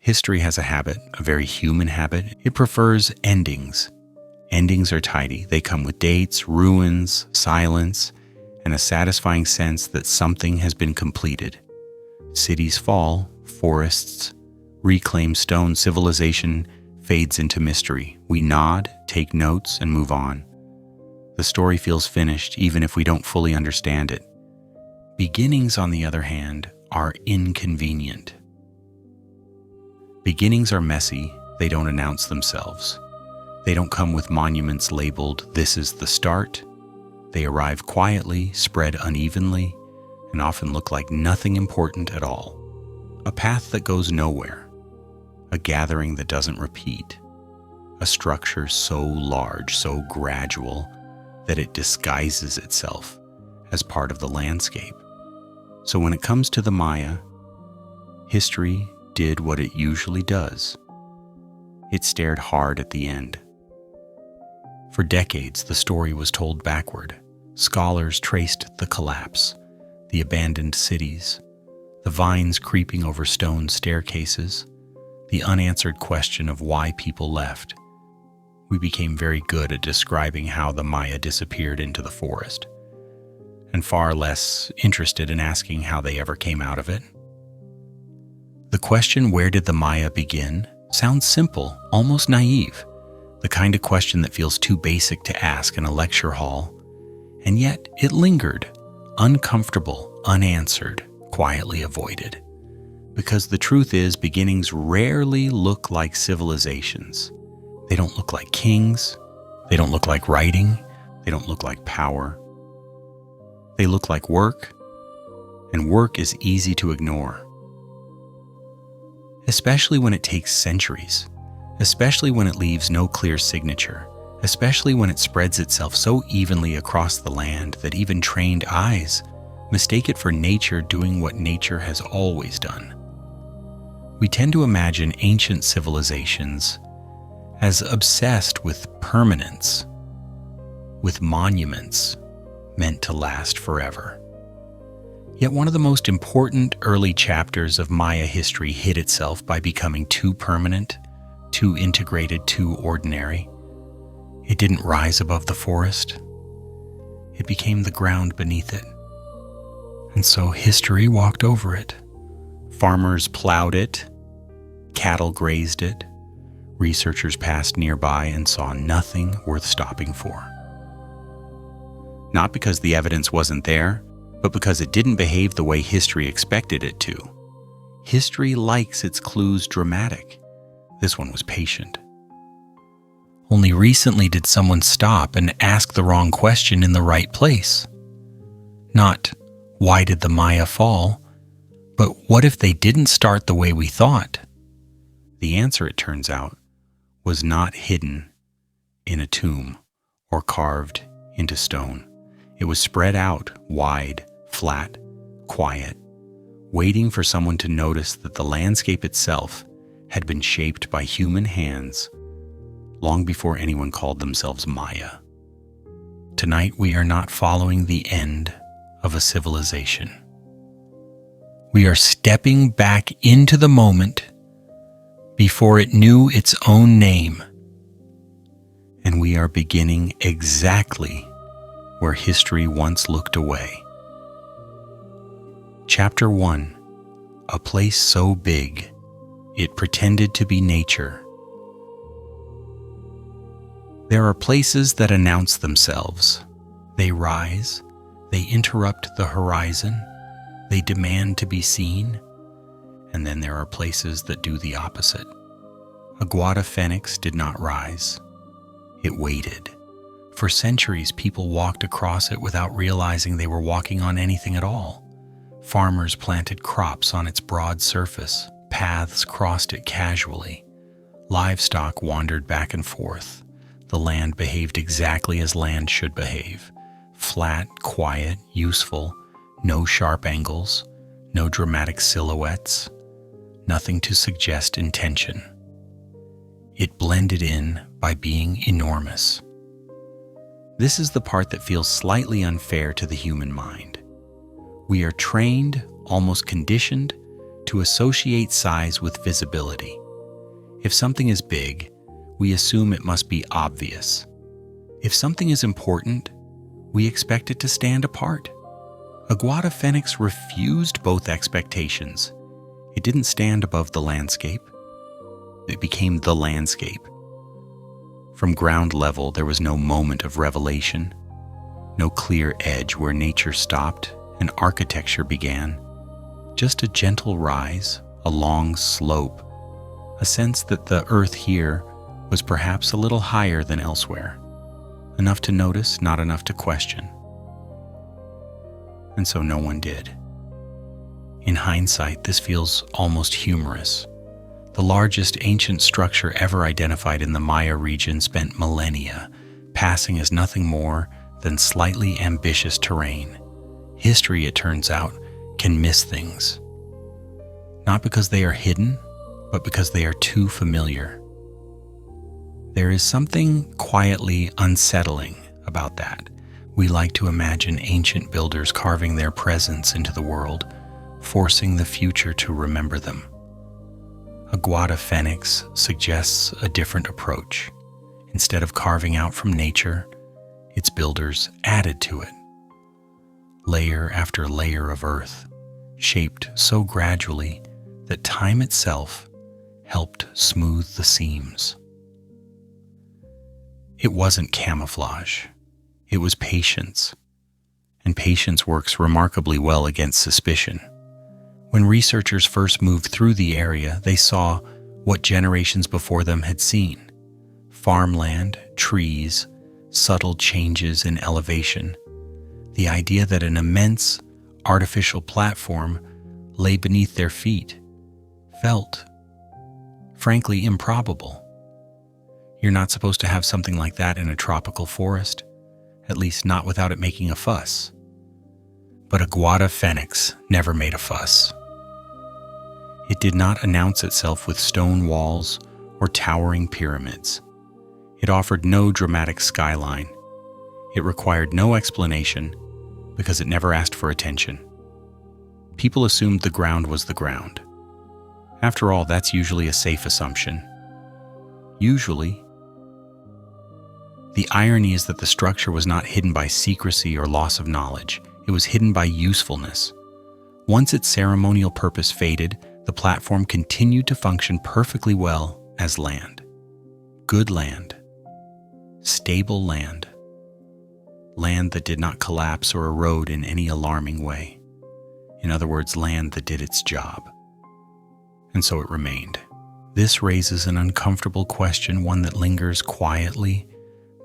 History has a habit, a very human habit. It prefers endings. Endings are tidy. They come with dates, ruins, silence, and a satisfying sense that something has been completed. Cities fall, forests reclaim stone, civilization fades into mystery. We nod, take notes, and move on. The story feels finished even if we don't fully understand it. Beginnings, on the other hand, are inconvenient. Beginnings are messy. They don't announce themselves. They don't come with monuments labeled, "This is the start." They arrive quietly, spread unevenly, and often look like nothing important at all. A path that goes nowhere. A gathering that doesn't repeat. A structure so large, so gradual, that it disguises itself as part of the landscape. So when it comes to the Maya, history did what it usually does. It stared hard at the end. For decades, the story was told backward. Scholars traced the collapse, the abandoned cities, the vines creeping over stone staircases, the unanswered question of why people left. We became very good at describing how the Maya disappeared into the forest, and far less interested in asking how they ever came out of it. The question, "Where did the Maya begin?" sounds simple, almost naive, the kind of question that feels too basic to ask in a lecture hall, and yet it lingered, uncomfortable, unanswered, quietly avoided. Because the truth is, beginnings rarely look like civilizations. They don't look like kings. They don't look like writing. They don't look like power. They look like work, and work is easy to ignore. Especially when it takes centuries, especially when it leaves no clear signature, especially when it spreads itself so evenly across the land that even trained eyes mistake it for nature doing what nature has always done. We tend to imagine ancient civilizations as obsessed with permanence, with monuments meant to last forever. Yet one of the most important early chapters of Maya history hid itself by becoming too permanent, too integrated, too ordinary. It didn't rise above the forest. It became the ground beneath it. And so history walked over it. Farmers plowed it, cattle grazed it, researchers passed nearby and saw nothing worth stopping for. Not because the evidence wasn't there, but because it didn't behave the way history expected it to. History likes its clues dramatic. This one was patient. Only recently did someone stop and ask the wrong question in the right place. Not, why did the Maya fall? But what if they didn't start the way we thought? The answer, it turns out, was not hidden in a tomb or carved into stone. It was spread out, wide, flat, quiet, waiting for someone to notice that the landscape itself had been shaped by human hands long before anyone called themselves Maya. Tonight, we are not following the end of a civilization. We are stepping back into the moment before it knew its own name, and we are beginning exactly where history once looked away. Chapter 1. A place so big, it pretended to be nature. There are places that announce themselves. They rise, they interrupt the horizon, they demand to be seen, and then there are places that do the opposite. Aguada Phoenix did not rise. It waited. For centuries, people walked across it without realizing they were walking on anything at all. Farmers planted crops on its broad surface. Paths crossed it casually. Livestock wandered back and forth. The land behaved exactly as land should behave. Flat, quiet, useful, no sharp angles, no dramatic silhouettes, nothing to suggest intention. It blended in by being enormous. This is the part that feels slightly unfair to the human mind. We are trained, almost conditioned, to associate size with visibility. If something is big, we assume it must be obvious. If something is important, we expect it to stand apart. Aguada Phoenix refused both expectations. It didn't stand above the landscape. It became the landscape. From ground level, there was no moment of revelation, no clear edge where nature stopped and architecture began. Just a gentle rise, a long slope, a sense that the earth here was perhaps a little higher than elsewhere. Enough to notice, not enough to question. And so no one did. In hindsight, this feels almost humorous. The largest ancient structure ever identified in the Maya region spent millennia passing as nothing more than slightly ambitious terrain. History, it turns out, can miss things. Not because they are hidden, but because they are too familiar. There is something quietly unsettling about that. We like to imagine ancient builders carving their presence into the world, forcing the future to remember them. Aguada Phoenix suggests a different approach. Instead of carving out from nature, its builders added to it. Layer after layer of earth, shaped so gradually that time itself helped smooth the seams. It wasn't camouflage. It was patience. And patience works remarkably well against suspicion. When researchers first moved through the area, they saw what generations before them had seen: farmland, trees, subtle changes in elevation. The idea that an immense, artificial platform lay beneath their feet felt, frankly, improbable. You're not supposed to have something like that in a tropical forest, at least not without it making a fuss. But Aguada Phoenix never made a fuss. It did not announce itself with stone walls or towering pyramids. It offered no dramatic skyline. It required no explanation because it never asked for attention. People assumed the ground was the ground. After all, that's usually a safe assumption. Usually. The irony is that the structure was not hidden by secrecy or loss of knowledge. It was hidden by usefulness. Once its ceremonial purpose faded, the platform continued to function perfectly well as land. Good land. Stable land. Land that did not collapse or erode in any alarming way. In other words, land that did its job. And so it remained. This raises an uncomfortable question, one that lingers quietly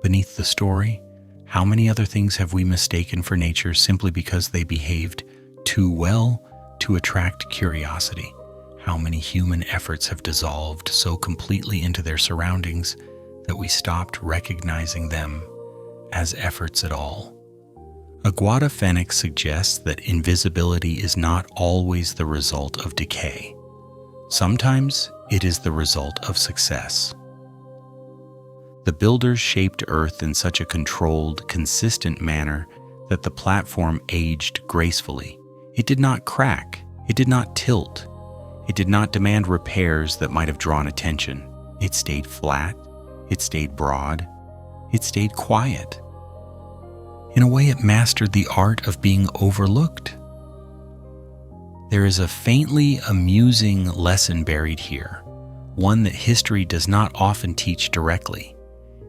beneath the story. How many other things have we mistaken for nature simply because they behaved too well to attract curiosity? How many human efforts have dissolved so completely into their surroundings that we stopped recognizing them as efforts at all? Aguada Phoenix suggests that invisibility is not always the result of decay. Sometimes it is the result of success. The builders shaped Earth in such a controlled, consistent manner that the platform aged gracefully. It did not crack. It did not tilt. It did not demand repairs that might have drawn attention. It stayed flat. It stayed broad. It stayed quiet. In a way, it mastered the art of being overlooked. There is a faintly amusing lesson buried here, one that history does not often teach directly.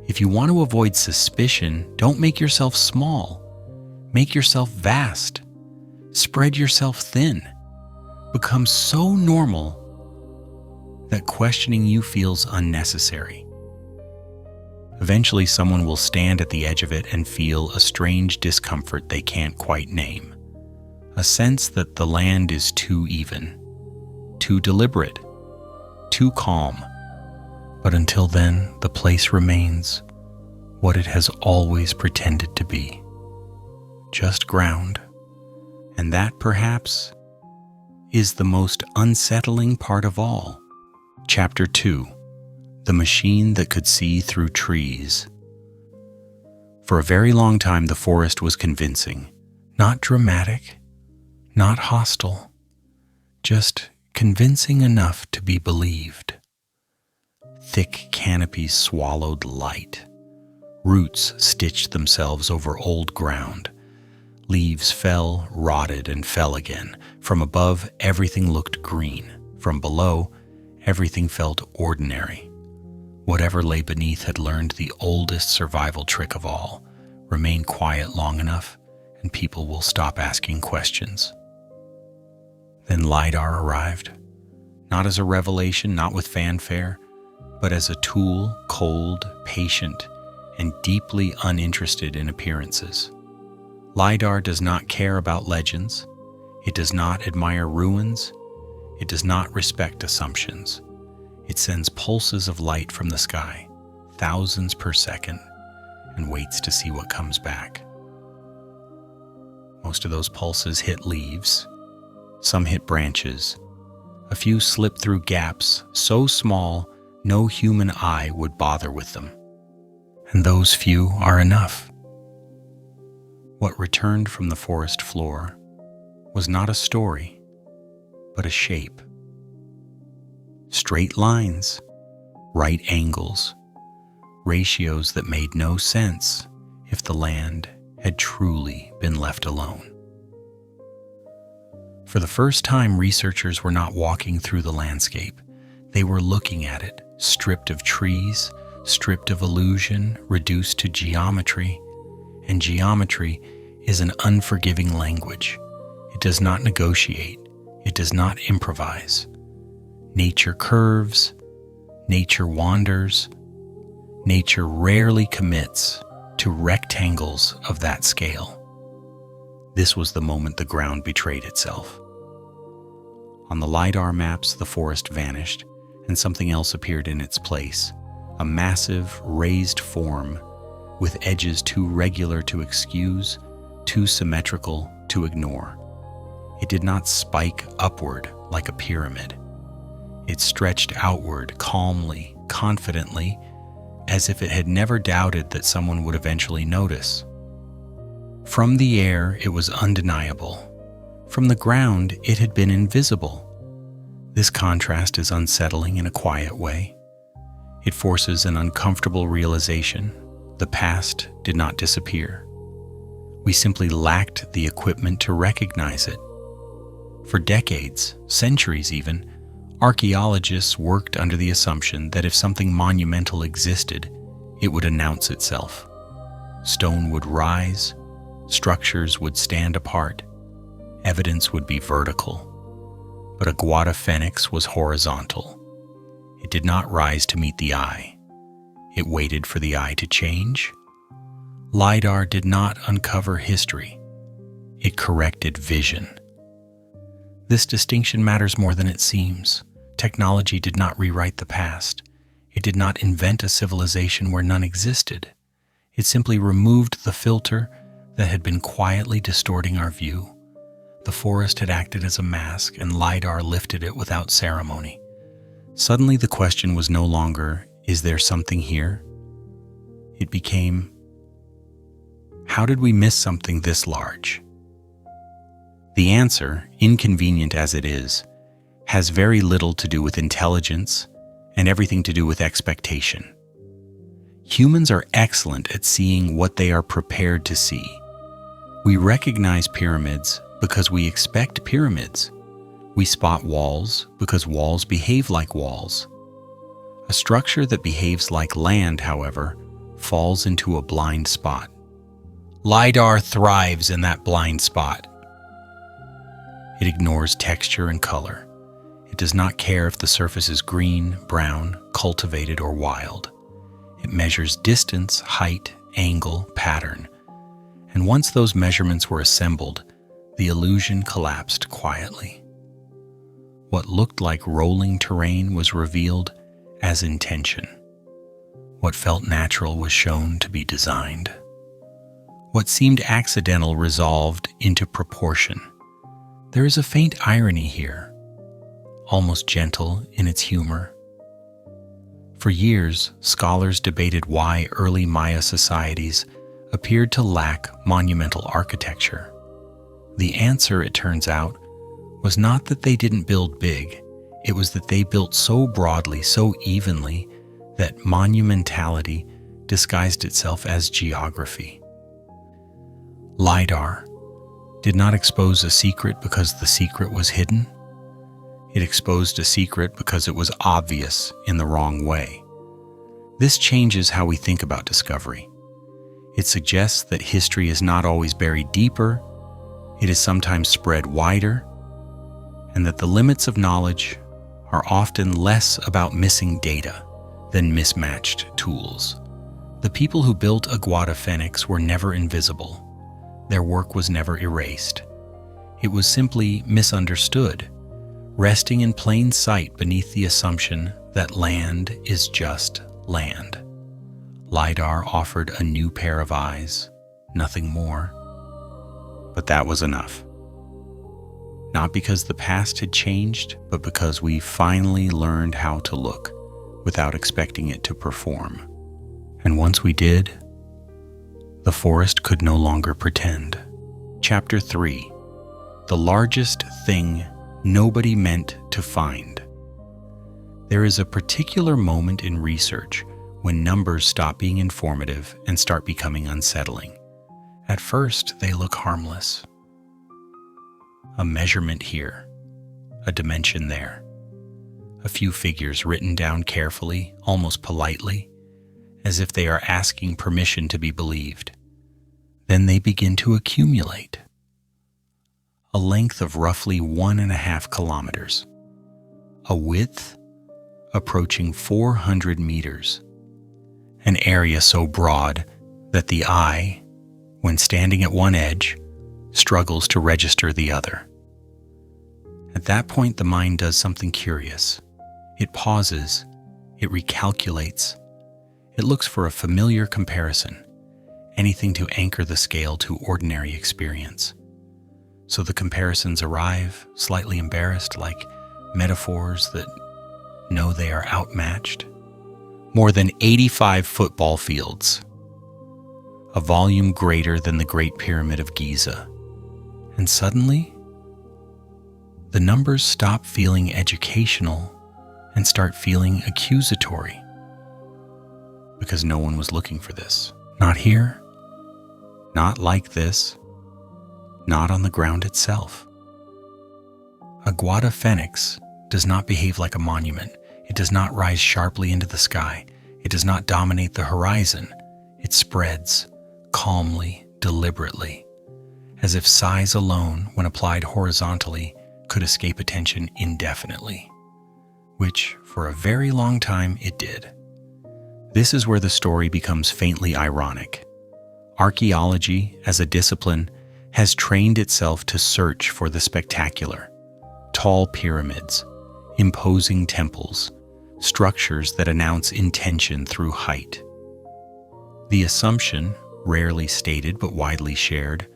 If you want to avoid suspicion, don't make yourself small. Make yourself vast. Spread yourself thin. Become so normal that questioning you feels unnecessary. Eventually, someone will stand at the edge of it and feel a strange discomfort they can't quite name. A sense that the land is too even, too deliberate, too calm. But until then, the place remains what it has always pretended to be. Just ground. And that, perhaps, is the most unsettling part of all. Chapter 2. The Machine That Could See Through Trees. For a very long time, the forest was convincing. Not dramatic, not hostile, just convincing enough to be believed. Thick canopies swallowed light. Roots stitched themselves over old ground. Leaves fell, rotted, and fell again. From above, everything looked green. From below, everything felt ordinary. Whatever lay beneath had learned the oldest survival trick of all: remain quiet long enough, and people will stop asking questions. Then LiDAR arrived, not as a revelation, not with fanfare, but as a tool, cold, patient, and deeply uninterested in appearances. LiDAR does not care about legends. It does not admire ruins. It does not respect assumptions. It sends pulses of light from the sky, thousands per second, and waits to see what comes back. Most of those pulses hit leaves. Some hit branches. A few slip through gaps so small no human eye would bother with them. And those few are enough. What returned from the forest floor was not a story, but a shape. Straight lines, right angles, ratios that made no sense if the land had truly been left alone. For the first time, researchers were not walking through the landscape. They were looking at it, stripped of trees, stripped of illusion, reduced to geometry. And geometry is an unforgiving language. It does not negotiate. It does not improvise. Nature curves. Nature wanders. Nature rarely commits to rectangles of that scale. This was the moment the ground betrayed itself. On the LiDAR maps, the forest vanished, and something else appeared in its place, a massive, raised form with edges too regular to excuse, too symmetrical to ignore. It did not spike upward like a pyramid. It stretched outward calmly, confidently, as if it had never doubted that someone would eventually notice. From the air, it was undeniable. From the ground, it had been invisible. This contrast is unsettling in a quiet way. It forces an uncomfortable realization. The past did not disappear. We simply lacked the equipment to recognize it. For decades, centuries even, archaeologists worked under the assumption that if something monumental existed, it would announce itself. Stone would rise, structures would stand apart, evidence would be vertical. But Aguada Phoenix was horizontal. It did not rise to meet the eye. It waited for the eye to change. LiDAR did not uncover history. It corrected vision. This distinction matters more than it seems. Technology did not rewrite the past. It did not invent a civilization where none existed. It simply removed the filter that had been quietly distorting our view. The forest had acted as a mask, and LiDAR lifted it without ceremony. Suddenly the question was no longer, is there something here? It became, how did we miss something this large? The answer, inconvenient as it is, has very little to do with intelligence and everything to do with expectation. Humans are excellent at seeing what they are prepared to see. We recognize pyramids because we expect pyramids. We spot walls because walls behave like walls. A structure that behaves like land, however, falls into a blind spot. LiDAR thrives in that blind spot. It ignores texture and color. It does not care if the surface is green, brown, cultivated, or wild. It measures distance, height, angle, pattern. And once those measurements were assembled, the illusion collapsed quietly. What looked like rolling terrain was revealed as intention. What felt natural was shown to be designed. What seemed accidental resolved into proportion. There is a faint irony here, almost gentle in its humor. For years, scholars debated why early Maya societies appeared to lack monumental architecture. The answer, it turns out, was not that they didn't build big, It was that they built so broadly, so evenly, that monumentality disguised itself as geography. LiDAR did not expose a secret because the secret was hidden. It exposed a secret because it was obvious in the wrong way. This changes how we think about discovery. It suggests that history is not always buried deeper, it is sometimes spread wider, and that the limits of knowledge are often less about missing data than mismatched tools. The people who built Aguada Phoenix were never invisible. Their work was never erased. It was simply misunderstood, resting in plain sight beneath the assumption that land is just land. LiDAR offered a new pair of eyes, nothing more. But that was enough. Not because the past had changed, but because we finally learned how to look without expecting it to perform. And once we did, the forest could no longer pretend. Chapter 3: The largest thing nobody meant to find. There is a particular moment in research when numbers stop being informative and start becoming unsettling. At first, they look harmless. A measurement here, a dimension there, a few figures written down carefully, almost politely, as if they are asking permission to be believed. Then they begin to accumulate. A length of roughly 1.5 kilometers, a width approaching 400 meters, an area so broad that the eye, when standing at one edge, struggles to register the other. At that point, the mind does something curious. It pauses, it recalculates, it looks for a familiar comparison, anything to anchor the scale to ordinary experience. So the comparisons arrive, slightly embarrassed, like metaphors that know they are outmatched. More than 85 football fields, a volume greater than the Great Pyramid of Giza. And suddenly, the numbers stop feeling educational and start feeling accusatory. Because no one was looking for this. Not here, not like this, not on the ground itself. Aguada Phoenix does not behave like a monument. It does not rise sharply into the sky. It does not dominate the horizon. It spreads, calmly, deliberately, as if size alone, when applied horizontally, could escape attention indefinitely, which, for a very long time, it did. This is where the story becomes faintly ironic. Archaeology, as a discipline, has trained itself to search for the spectacular. Tall pyramids, imposing temples, structures that announce intention through height. The assumption, rarely stated but widely shared,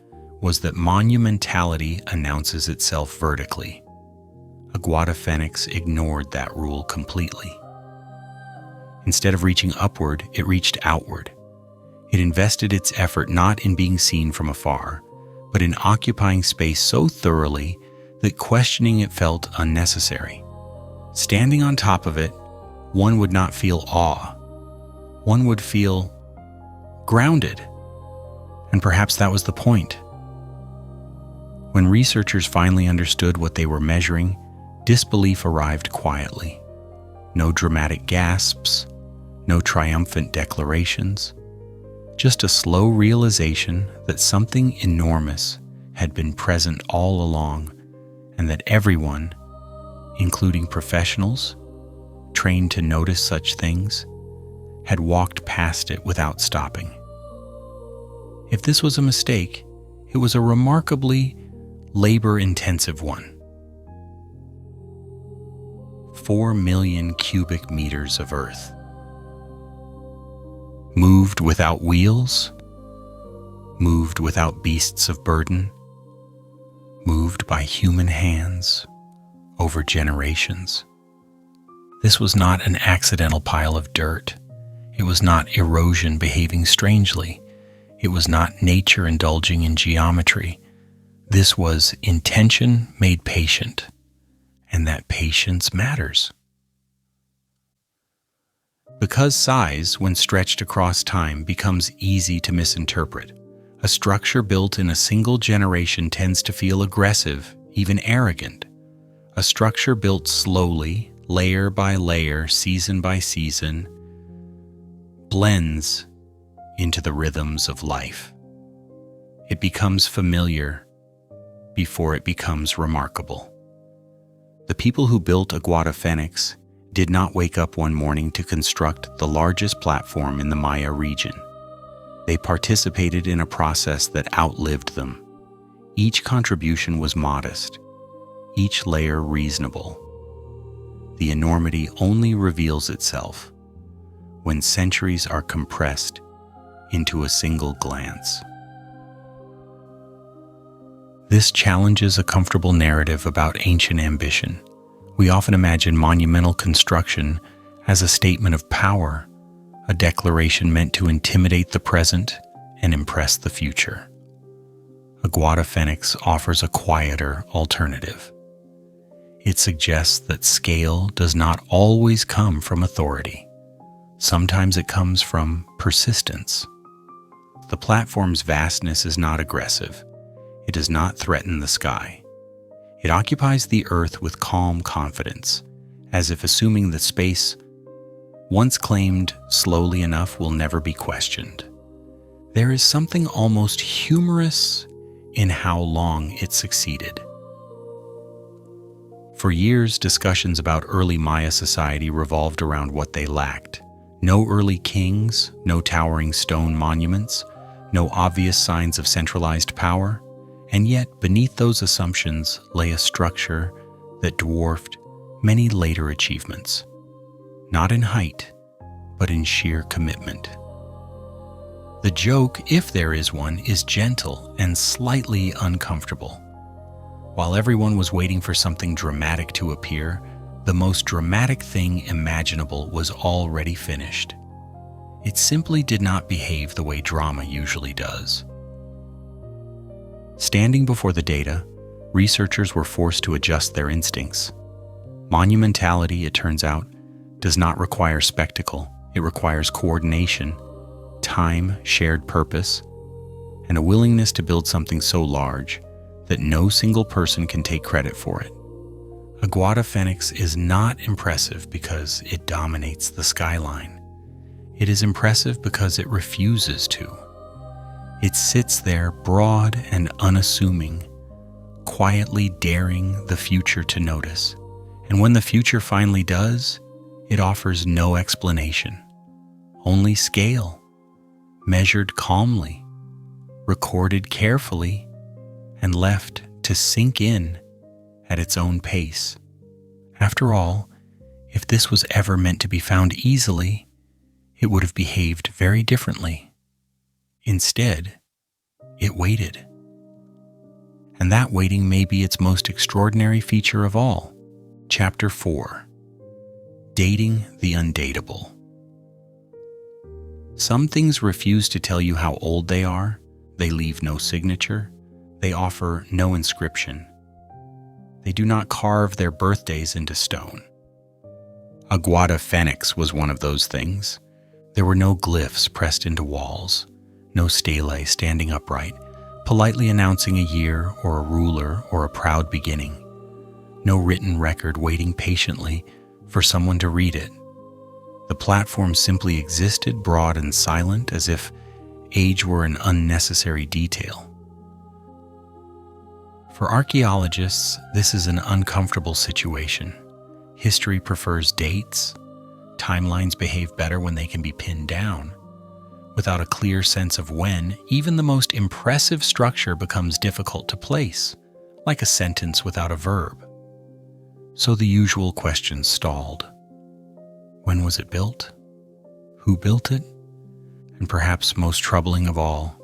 was that monumentality announces itself vertically. Aguada Phoenix ignored that rule completely. Instead of reaching upward, it reached outward. It invested its effort not in being seen from afar, but in occupying space so thoroughly that questioning it felt unnecessary. Standing on top of it, one would not feel awe. One would feel grounded. And perhaps that was the point. When researchers finally understood what they were measuring, disbelief arrived quietly. No dramatic gasps, no triumphant declarations, just a slow realization that something enormous had been present all along, and that everyone, including professionals, trained to notice such things, had walked past it without stopping. If this was a mistake, it was a remarkably labor-intensive one. 4 million cubic meters of earth. Moved without wheels, moved without beasts of burden, moved by human hands over generations. This was not an accidental pile of dirt. It was not erosion behaving strangely. It was not nature indulging in geometry. This was intention made patient, and that patience matters. Because size, when stretched across time, becomes easy to misinterpret, a structure built in a single generation tends to feel aggressive, even arrogant. A structure built slowly, layer by layer, season by season, blends into the rhythms of life. It becomes familiar before it becomes remarkable. The people who built Aguada Phoenix did not wake up one morning to construct the largest platform in the Maya region. They participated in a process that outlived them. Each contribution was modest, each layer reasonable. The enormity only reveals itself when centuries are compressed into a single glance. This challenges a comfortable narrative about ancient ambition. We often imagine monumental construction as a statement of power, a declaration meant to intimidate the present and impress the future. Aguada Phoenix offers a quieter alternative. It suggests that scale does not always come from authority. Sometimes it comes from persistence. The platform's vastness is not aggressive. It does not threaten the sky. It occupies the earth with calm confidence, as if assuming that space, once claimed slowly enough, will never be questioned. There is something almost humorous in how long it succeeded. For years, discussions about early Maya society revolved around what they lacked. No early kings, no towering stone monuments, no obvious signs of centralized power. And yet, beneath those assumptions lay a structure that dwarfed many later achievements, not in height, but in sheer commitment. The joke, if there is one, is gentle and slightly uncomfortable. While everyone was waiting for something dramatic to appear, the most dramatic thing imaginable was already finished. It simply did not behave the way drama usually does. Standing before the data, researchers were forced to adjust their instincts. Monumentality, it turns out, does not require spectacle. It requires coordination, time, shared purpose, and a willingness to build something so large that no single person can take credit for it. Aguada Phoenix is not impressive because it dominates the skyline. It is impressive because it refuses to. It sits there broad and unassuming, quietly daring the future to notice. And when the future finally does, it offers no explanation, only scale, measured calmly, recorded carefully, and left to sink in at its own pace. After all, if this was ever meant to be found easily, it would have behaved very differently. Instead, it waited. And that waiting may be its most extraordinary feature of all. Chapter 4. Dating the Undateable. Some things refuse to tell you how old they are. They leave no signature. They offer no inscription. They do not carve their birthdays into stone. Aguada Phoenix was one of those things. There were no glyphs pressed into walls, no stelae standing upright, politely announcing a year or a ruler or a proud beginning. No written record waiting patiently for someone to read it. The platform simply existed, broad and silent, as if age were an unnecessary detail. For archaeologists, this is an uncomfortable situation. History prefers dates. Timelines behave better when they can be pinned down. Without a clear sense of when, even the most impressive structure becomes difficult to place, like a sentence without a verb. So the usual questions stalled. When was it built? Who built it? And perhaps most troubling of all,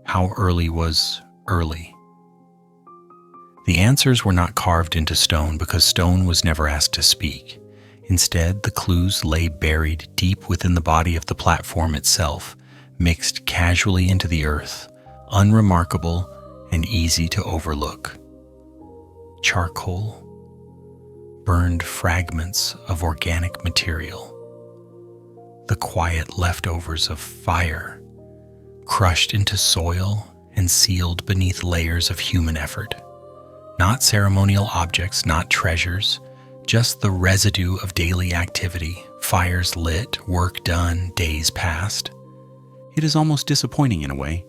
how early was early? The answers were not carved into stone because stone was never asked to speak. Instead, the clues lay buried deep within the body of the platform itself, mixed casually into the earth, unremarkable and easy to overlook. Charcoal, burned fragments of organic material, the quiet leftovers of fire, crushed into soil and sealed beneath layers of human effort. Not ceremonial objects, not treasures, just the residue of daily activity, fires lit, work done, days passed. It is almost disappointing in a way.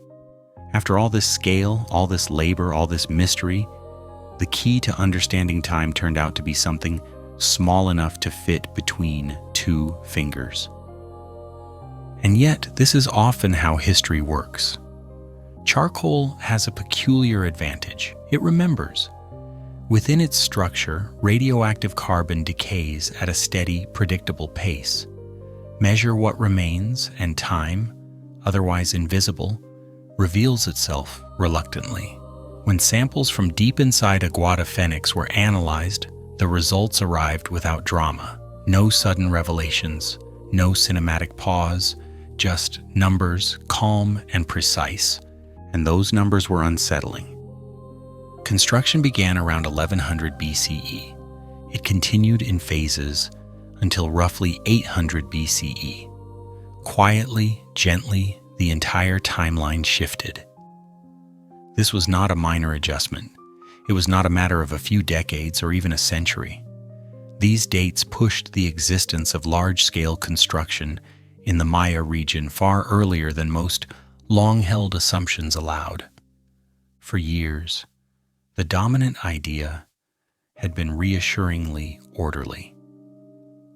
After all this scale, all this labor, all this mystery, the key to understanding time turned out to be something small enough to fit between two fingers. And yet, this is often how history works. Charcoal has a peculiar advantage. It remembers. Within its structure, radioactive carbon decays at a steady, predictable pace. Measure what remains, and time, otherwise invisible, reveals itself reluctantly. When samples from deep inside a Guada Phoenix were analyzed, the results arrived without drama. No sudden revelations, no cinematic pause, just numbers, calm and precise. And those numbers were unsettling. Construction began around 1100 BCE. It continued in phases until roughly 800 BCE. Quietly, gently, the entire timeline shifted. This was not a minor adjustment. It was not a matter of a few decades or even a century. These dates pushed the existence of large-scale construction in the Maya region far earlier than most long-held assumptions allowed. For years, the dominant idea had been reassuringly orderly.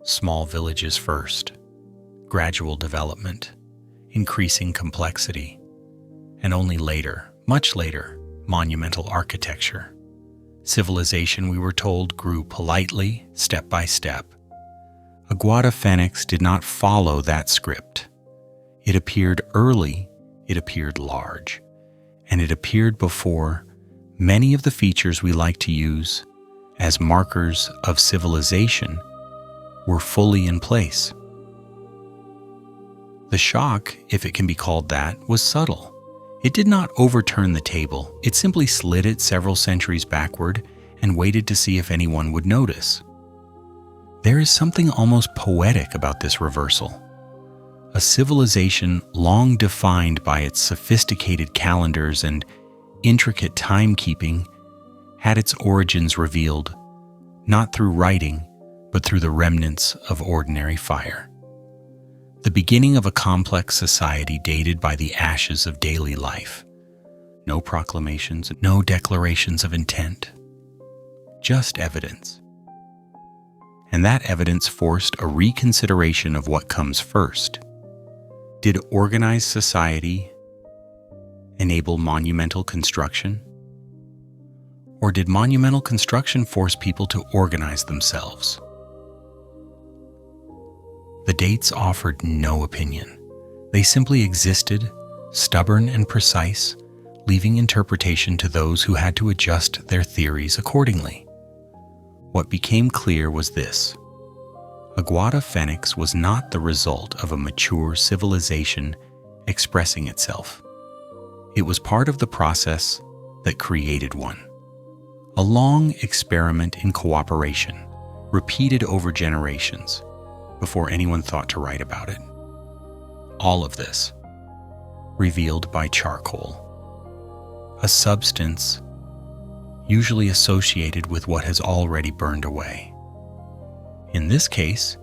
Small villages first, gradual development, increasing complexity, and only later, much later, monumental architecture. Civilization, we were told, grew politely, step by step. A Guada Phoenix did not follow that script. It appeared early, it appeared large, and it appeared before many of the features we like to use as markers of civilization were fully in place. The shock, if it can be called that, was subtle. It did not overturn the table. It simply slid it several centuries backward and waited to see if anyone would notice. There is something almost poetic about this reversal. A civilization long defined by its sophisticated calendars and intricate timekeeping had its origins revealed, not through writing, but through the remnants of ordinary fire. The beginning of a complex society dated by the ashes of daily life. No proclamations, no declarations of intent, just evidence. And that evidence forced a reconsideration of what comes first. Did organized society enable monumental construction? Or did monumental construction force people to organize themselves? The dates offered no opinion. They simply existed, stubborn and precise, leaving interpretation to those who had to adjust their theories accordingly. What became clear was this: a Guada Phoenix was not the result of a mature civilization expressing itself. It was part of the process that created one. A long experiment in cooperation, repeated over generations, before anyone thought to write about it. All of this revealed by charcoal, a substance usually associated with what has already burned away. In this case,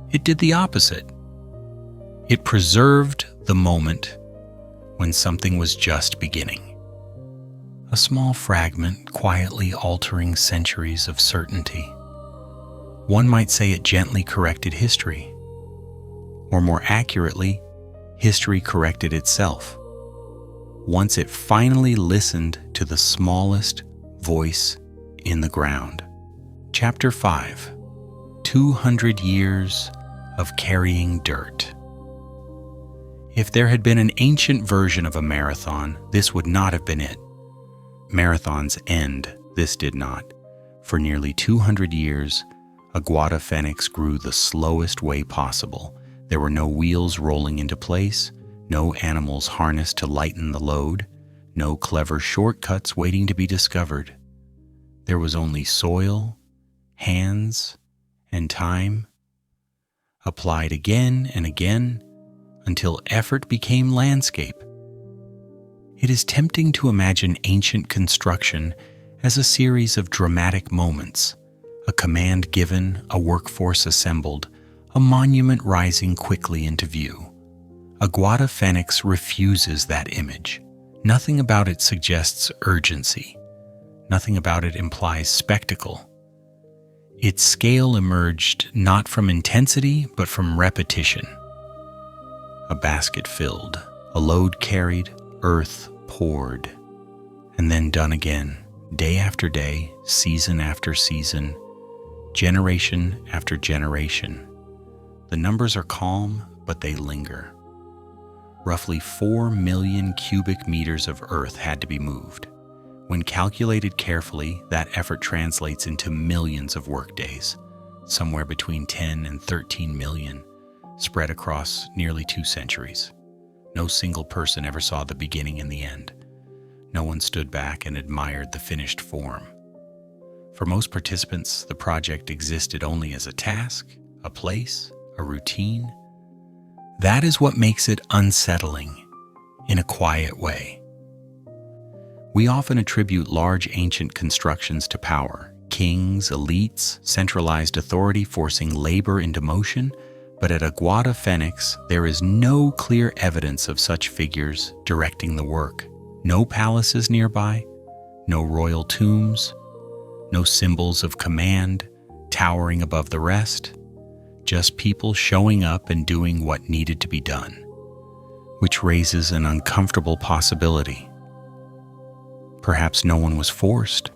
it did the opposite. It preserved the moment when something was just beginning. A small fragment quietly altering centuries of certainty. One might say it gently corrected history. Or more accurately, history corrected itself. Once it finally listened to the smallest voice in the ground. Chapter 5. 200 Years of Carrying Dirt. If there had been an ancient version of a marathon, this would not have been it. Marathons end, this did not. For nearly 200 years, a Guada Phoenix grew the slowest way possible. There were no wheels rolling into place, no animals harnessed to lighten the load, no clever shortcuts waiting to be discovered. There was only soil, hands, and time, applied again and again until effort became landscape. It is tempting to imagine ancient construction as a series of dramatic moments, a command given, a workforce assembled, a monument rising quickly into view. Aguada Phoenix refuses that image. Nothing about it suggests urgency. Nothing about it implies spectacle. Its scale emerged not from intensity, but from repetition. A basket filled, a load carried, earth poured, and then done again, day after day, season after season, generation after generation. The numbers are calm, but they linger. Roughly 4 million cubic meters of earth had to be moved. When calculated carefully, that effort translates into millions of workdays, somewhere between 10 and 13 million, spread across nearly 2 centuries. No single person ever saw the beginning and the end. No one stood back and admired the finished form. For most participants, the project existed only as a task, a place, a routine. That is what makes it unsettling, in a quiet way. We often attribute large ancient constructions to power, kings, elites, centralized authority forcing labor into motion, but at Aguada Phoenix, there is no clear evidence of such figures directing the work. No palaces nearby, no royal tombs, no symbols of command towering above the rest, just people showing up and doing what needed to be done, which raises an uncomfortable possibility. Perhaps no one was forced.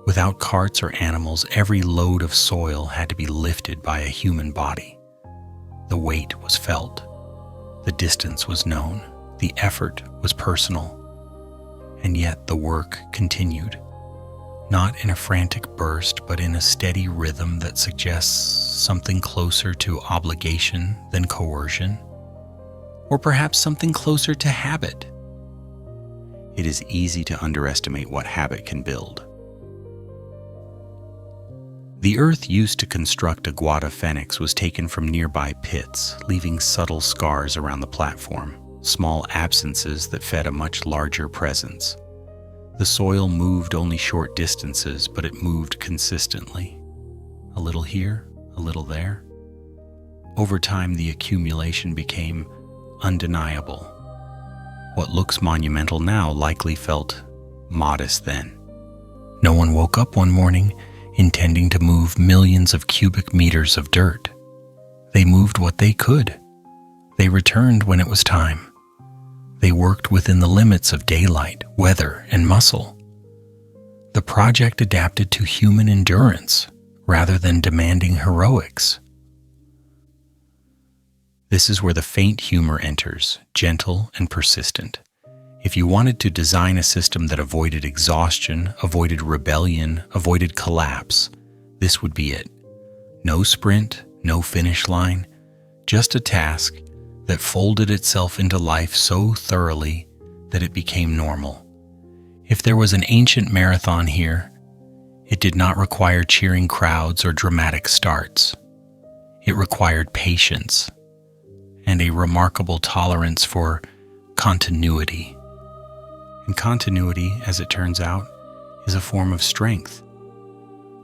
Without carts or animals, every load of soil had to be lifted by a human body. The weight was felt. The distance was known. The effort was personal. And yet the work continued. Not in a frantic burst, but in a steady rhythm that suggests something closer to obligation than coercion. Or perhaps something closer to habit. It is easy to underestimate what habit can build. The earth used to construct Aguada Phoenix was taken from nearby pits, leaving subtle scars around the platform, small absences that fed a much larger presence. The soil moved only short distances, but it moved consistently. A little here, a little there. Over time, the accumulation became undeniable. What looks monumental now likely felt modest then. No one woke up one morning intending to move millions of cubic meters of dirt. They moved what they could. They returned when it was time. They worked within the limits of daylight, weather, and muscle. The project adapted to human endurance rather than demanding heroics. This is where the faint humor enters, gentle and persistent. If you wanted to design a system that avoided exhaustion, avoided rebellion, avoided collapse, this would be it. No sprint, no finish line, just a task that folded itself into life so thoroughly that it became normal. If there was an ancient marathon here, it did not require cheering crowds or dramatic starts. It required patience and a remarkable tolerance for continuity. And continuity, as it turns out, is a form of strength.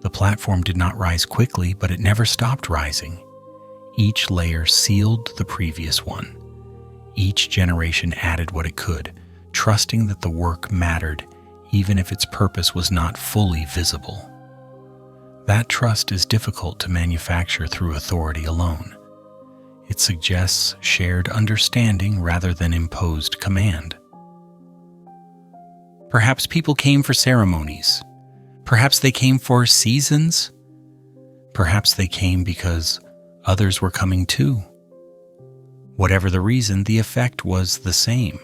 The platform did not rise quickly, but it never stopped rising. Each layer sealed the previous one. Each generation added what it could, trusting that the work mattered even if its purpose was not fully visible. That trust is difficult to manufacture through authority alone. It suggests shared understanding rather than imposed command. Perhaps people came for ceremonies. Perhaps they came for seasons. Perhaps they came because others were coming too. Whatever the reason, the effect was the same.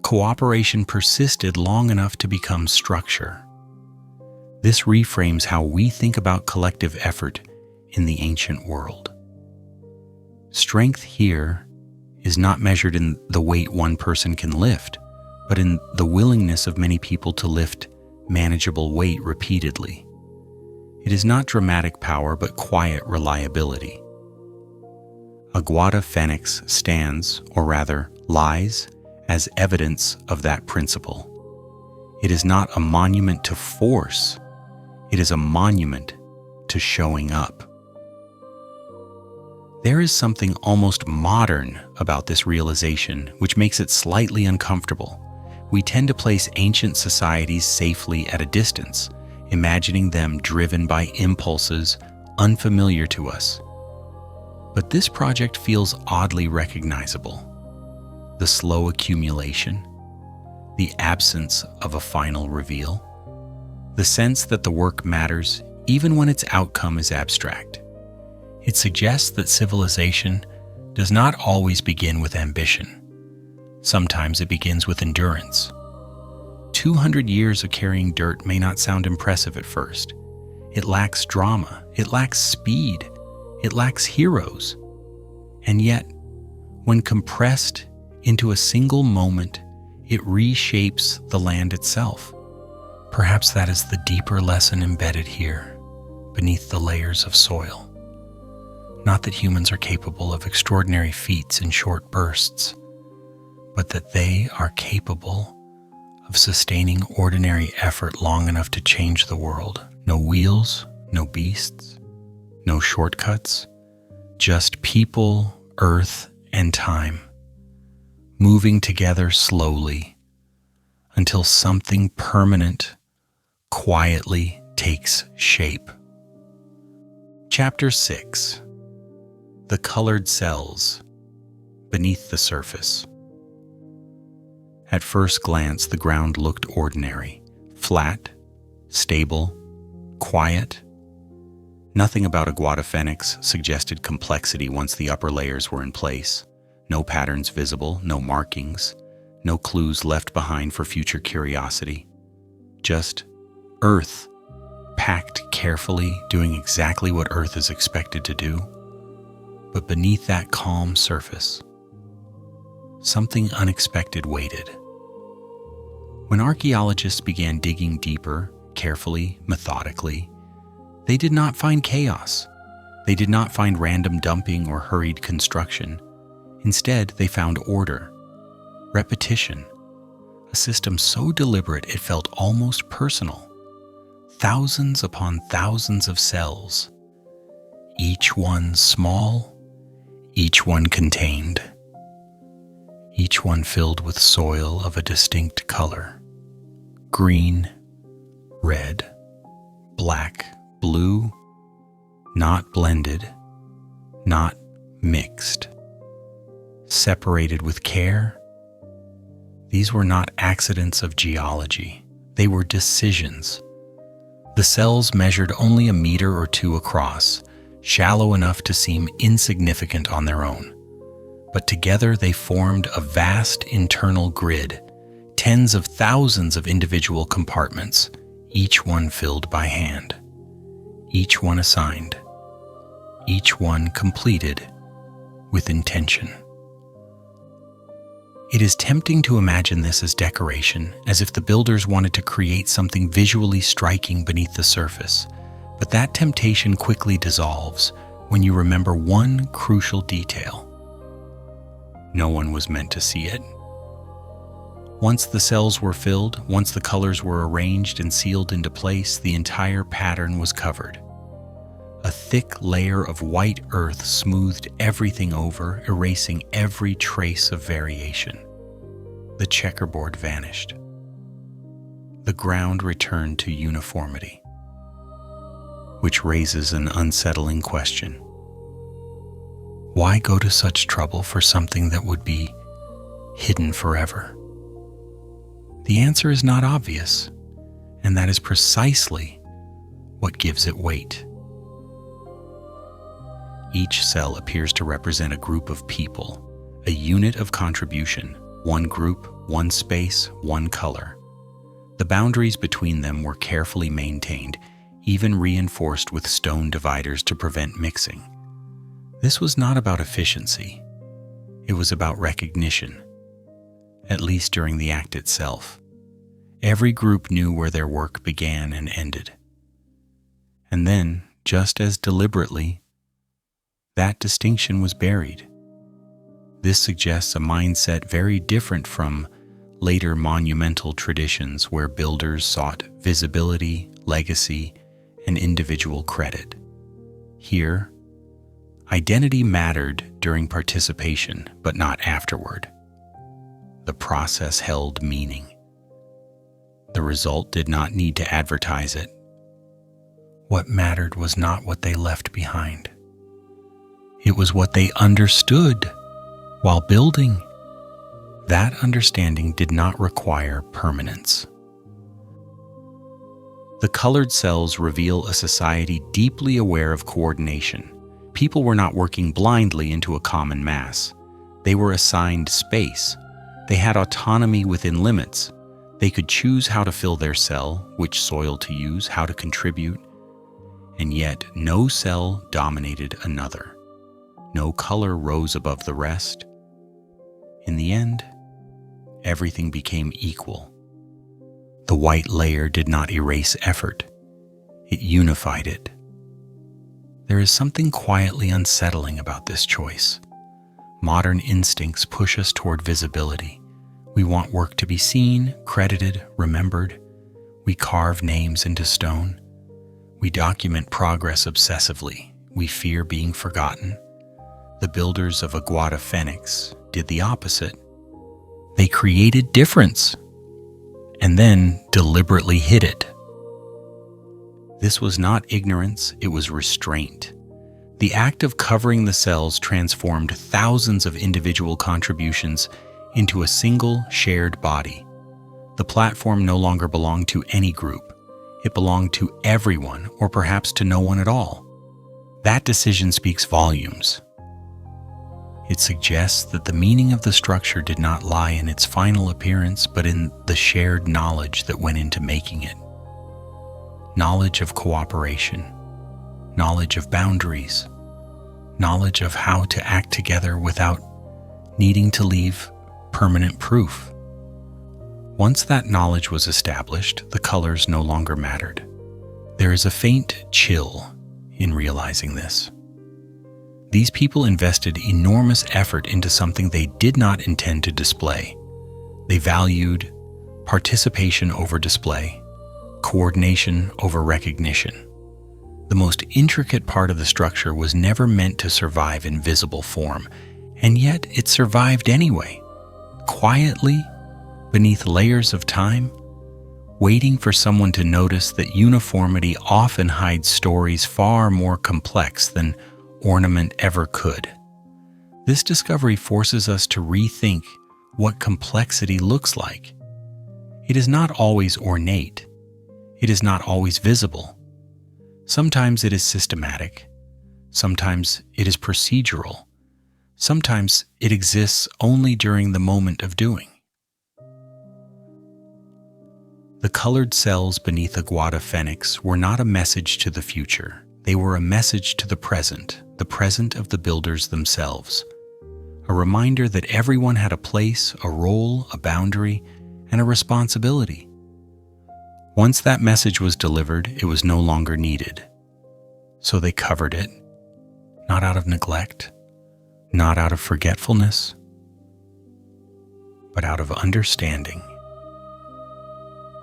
Cooperation persisted long enough to become structure. This reframes how we think about collective effort in the ancient world. Strength here is not measured in the weight one person can lift, but in the willingness of many people to lift manageable weight repeatedly. It is not dramatic power, but quiet reliability. Aguada Phoenix stands, or rather, lies, as evidence of that principle. It is not a monument to force, it is a monument to showing up. There is something almost modern about this realization, which makes it slightly uncomfortable. We tend to place ancient societies safely at a distance, imagining them driven by impulses unfamiliar to us. But this project feels oddly recognizable. The slow accumulation, the absence of a final reveal, the sense that the work matters even when its outcome is abstract. It suggests that civilization does not always begin with ambition. Sometimes it begins with endurance. 200 years of carrying dirt may not sound impressive at first. It lacks drama, it lacks speed, it lacks heroes. And yet, when compressed into a single moment, it reshapes the land itself. Perhaps that is the deeper lesson embedded here, beneath the layers of soil. Not that humans are capable of extraordinary feats in short bursts, but that they are capable of sustaining ordinary effort long enough to change the world. No wheels, no beasts, no shortcuts, just people, earth, and time, moving together slowly until something permanent quietly takes shape. Chapter 6. The Colored Cells Beneath the Surface. At first glance, the ground looked ordinary, flat, stable, quiet. Nothing about Aguada Phoenix suggested complexity once the upper layers were in place. No patterns visible, no markings, no clues left behind for future curiosity. Just Earth, packed carefully, doing exactly what Earth is expected to do. But beneath that calm surface, something unexpected waited. When archaeologists began digging deeper, carefully, methodically, they did not find chaos. They did not find random dumping or hurried construction. Instead, they found order, repetition, a system so deliberate it felt almost personal. Thousands upon thousands of cells, each one small, each one contained, each one filled with soil of a distinct color: green, red, black, blue, not blended, not mixed, separated with care. These were not accidents of geology, they were decisions. The cells measured only a meter or two across, shallow enough to seem insignificant on their own. But together they formed a vast internal grid, tens of thousands of individual compartments, each one filled by hand, each one assigned, each one completed with intention. It is tempting to imagine this as decoration, as if the builders wanted to create something visually striking beneath the surface. But that temptation quickly dissolves when you remember one crucial detail. No one was meant to see it. Once the cells were filled, once the colors were arranged and sealed into place, the entire pattern was covered. A thick layer of white earth smoothed everything over, erasing every trace of variation. The checkerboard vanished. The ground returned to uniformity, which raises an unsettling question. Why go to such trouble for something that would be hidden forever? The answer is not obvious, and that is precisely what gives it weight. Each cell appears to represent a group of people, a unit of contribution, one group, one space, one color. The boundaries between them were carefully maintained, even reinforced with stone dividers to prevent mixing. This was not about efficiency. It was about recognition, at least during the act itself. Every group knew where their work began and ended. And then, just as deliberately, that distinction was buried. This suggests a mindset very different from later monumental traditions where builders sought visibility, legacy, and individual credit. Here, identity mattered during participation, but not afterward. The process held meaning. The result did not need to advertise it. What mattered was not what they left behind. It was what they understood while building. That understanding did not require permanence. The colored cells reveal a society deeply aware of coordination. People were not working blindly into a common mass. They were assigned space. They had autonomy within limits. They could choose how to fill their cell, which soil to use, how to contribute. And yet, no cell dominated another. No color rose above the rest. In the end, everything became equal. The white layer did not erase effort. It unified it. There is something quietly unsettling about this choice. Modern instincts push us toward visibility. We want work to be seen, credited, remembered. We carve names into stone. We document progress obsessively. We fear being forgotten. The builders of Aguada Phoenix did the opposite. They created difference and then deliberately hid it. This was not ignorance, it was restraint. The act of covering the cells transformed thousands of individual contributions into a single shared body. The platform no longer belonged to any group. It belonged to everyone, or perhaps to no one at all. That decision speaks volumes. It suggests that the meaning of the structure did not lie in its final appearance, but in the shared knowledge that went into making it. Knowledge of cooperation, knowledge of boundaries, knowledge of how to act together without needing to leave permanent proof. Once that knowledge was established, the colors no longer mattered. There is a faint chill in realizing this. These people invested enormous effort into something they did not intend to display. They valued participation over display, coordination over recognition. The most intricate part of the structure was never meant to survive in visible form, and yet it survived anyway, quietly, beneath layers of time, waiting for someone to notice that uniformity often hides stories far more complex than ornament ever could. This discovery forces us to rethink what complexity looks like. It is not always ornate. It is not always visible. Sometimes it is systematic. Sometimes it is procedural. Sometimes it exists only during the moment of doing. The colored cells beneath Aguada Phoenix were not a message to the future. They were a message to the present of the builders themselves. A reminder that everyone had a place, a role, a boundary, and a responsibility. Once that message was delivered, it was no longer needed. So they covered it, not out of neglect, not out of forgetfulness, but out of understanding.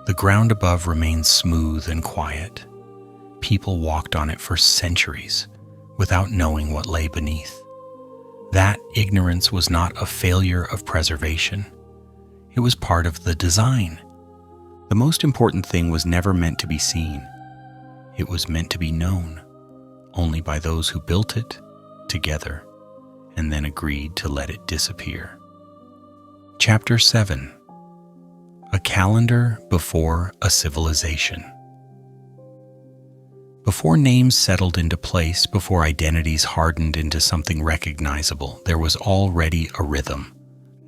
The ground above remained smooth and quiet. People walked on it for centuries without knowing what lay beneath. That ignorance was not a failure of preservation. It was part of the design. The most important thing was never meant to be seen. It was meant to be known only by those who built it together and then agreed to let it disappear. Chapter 7. A calendar before a civilization. Before names settled into place, before identities hardened into something recognizable, there was already a rhythm,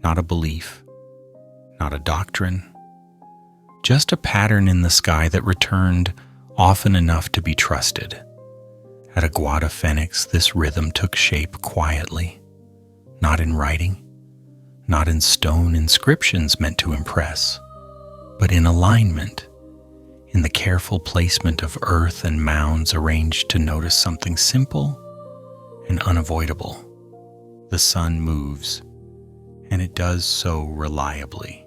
not a belief, not a doctrine, just a pattern in the sky that returned often enough to be trusted. At Aguada Phoenix, this rhythm took shape quietly, not in writing, not in stone inscriptions meant to impress, but in alignment, in the careful placement of earth and mounds arranged to notice something simple and unavoidable. The sun moves, and it does so reliably.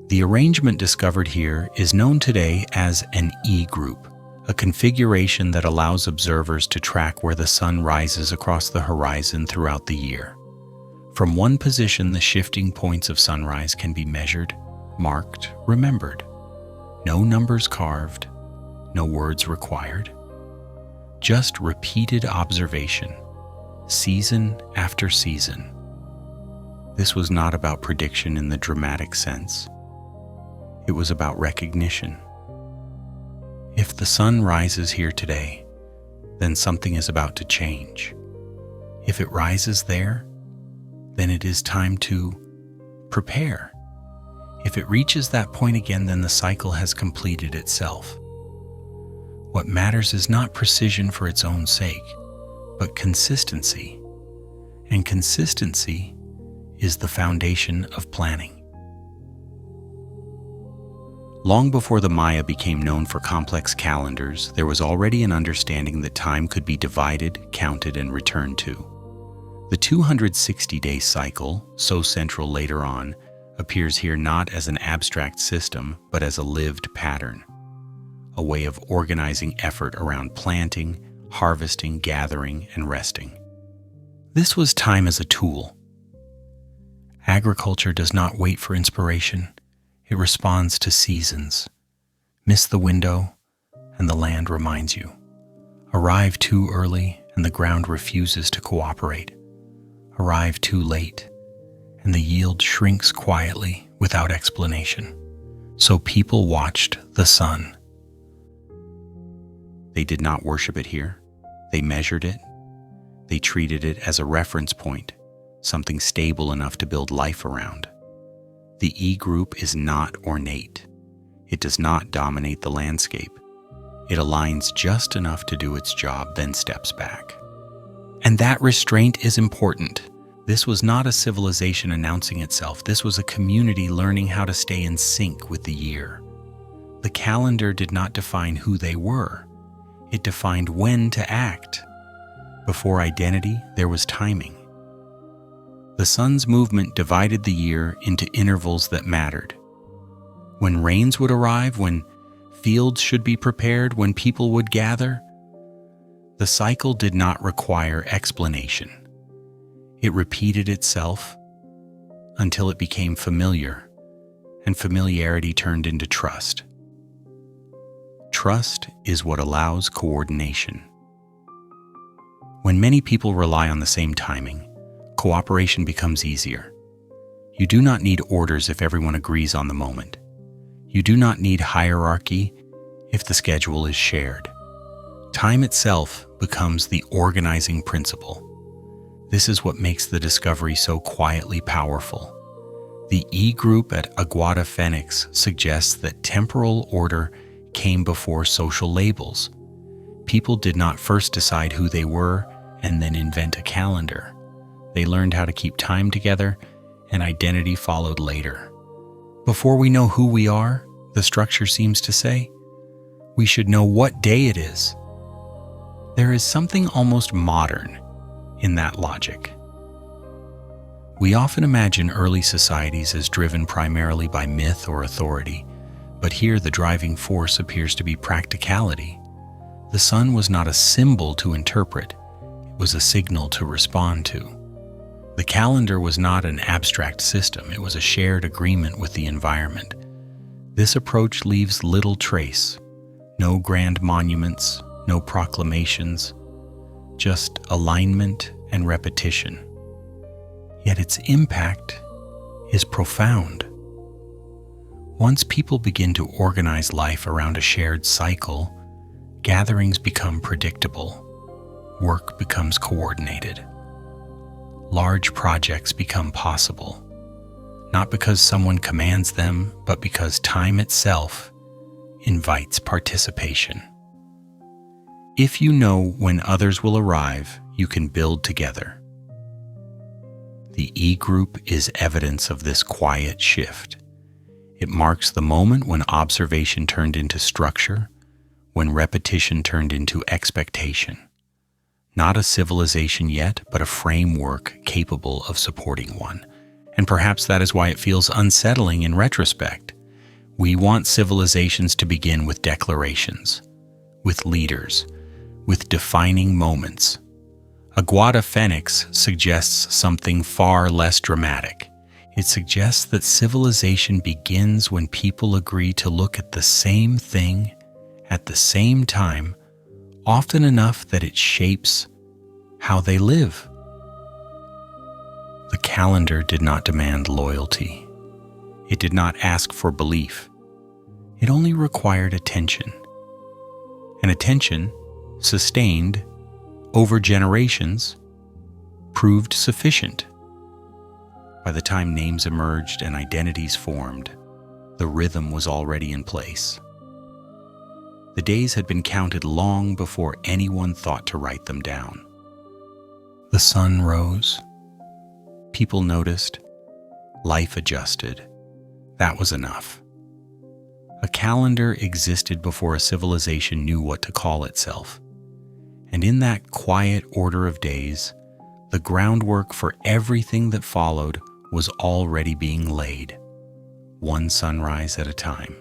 The arrangement discovered here is known today as an E group, a configuration that allows observers to track where the sun rises across the horizon throughout the year. From one position, the shifting points of sunrise can be measured, marked, remembered. No numbers carved, no words required. Just repeated observation, season after season. This was not about prediction in the dramatic sense. It was about recognition. If the sun rises here today, then something is about to change. If it rises there, then it is time to prepare. If it reaches that point again, then the cycle has completed itself. What matters is not precision for its own sake, but consistency. And consistency is the foundation of planning. Long before the Maya became known for complex calendars, there was already an understanding that time could be divided, counted, and returned to. The 260-day cycle, so central later on, appears here not as an abstract system, but as a lived pattern, a way of organizing effort around planting, harvesting, gathering, and resting. This was time as a tool. Agriculture does not wait for inspiration. It responds to seasons. Miss the window, and the land reminds you. Arrive too early, and the ground refuses to cooperate. Arrive too late, and the yield shrinks quietly without explanation. So people watched the sun. They did not worship it here. They measured it. They treated it as a reference point, something stable enough to build life around. The E group is not ornate. It does not dominate the landscape. It aligns just enough to do its job, then steps back. And that restraint is important. This was not a civilization announcing itself. This was a community learning how to stay in sync with the year. The calendar did not define who they were. It defined when to act. Before identity, there was timing. The sun's movement divided the year into intervals that mattered. When rains would arrive, when fields should be prepared, when people would gather, the cycle did not require explanation. It repeated itself until it became familiar, and familiarity turned into trust. Trust is what allows coordination. When many people rely on the same timing, cooperation becomes easier. You do not need orders if everyone agrees on the moment. You do not need hierarchy if the schedule is shared. Time itself becomes the organizing principle. This is what makes the discovery so quietly powerful. The E group at Aguada Phoenix suggests that temporal order came before social labels. People did not first decide who they were and then invent a calendar. They learned how to keep time together, and identity followed later. Before we know who we are, the structure seems to say, we should know what day it is. There is something almost modern in that logic. We often imagine early societies as driven primarily by myth or authority, but here the driving force appears to be practicality. The sun was not a symbol to interpret, it was a signal to respond to. The calendar was not an abstract system, it was a shared agreement with the environment. This approach leaves little trace, no grand monuments, no proclamations, just alignment and repetition. Yet its impact is profound. Once people begin to organize life around a shared cycle, gatherings become predictable, work becomes coordinated. Large projects become possible, not because someone commands them, but because time itself invites participation. If you know when others will arrive, you can build together. The E group is evidence of this quiet shift. It marks the moment when observation turned into structure, when repetition turned into expectation. Not a civilization yet, but a framework capable of supporting one. And perhaps that is why it feels unsettling in retrospect. We want civilizations to begin with declarations, with leaders, with defining moments. Aguada Phoenix suggests something far less dramatic. It suggests that civilization begins when people agree to look at the same thing at the same time, often enough that it shapes how they live. The calendar did not demand loyalty. It did not ask for belief. It only required attention. And attention, sustained over generations, proved sufficient. By the time names emerged and identities formed, the rhythm was already in place. The days had been counted long before anyone thought to write them down. The sun rose. People noticed. Life adjusted. That was enough. A calendar existed before a civilization knew what to call itself. And in that quiet order of days, the groundwork for everything that followed was already being laid, one sunrise at a time.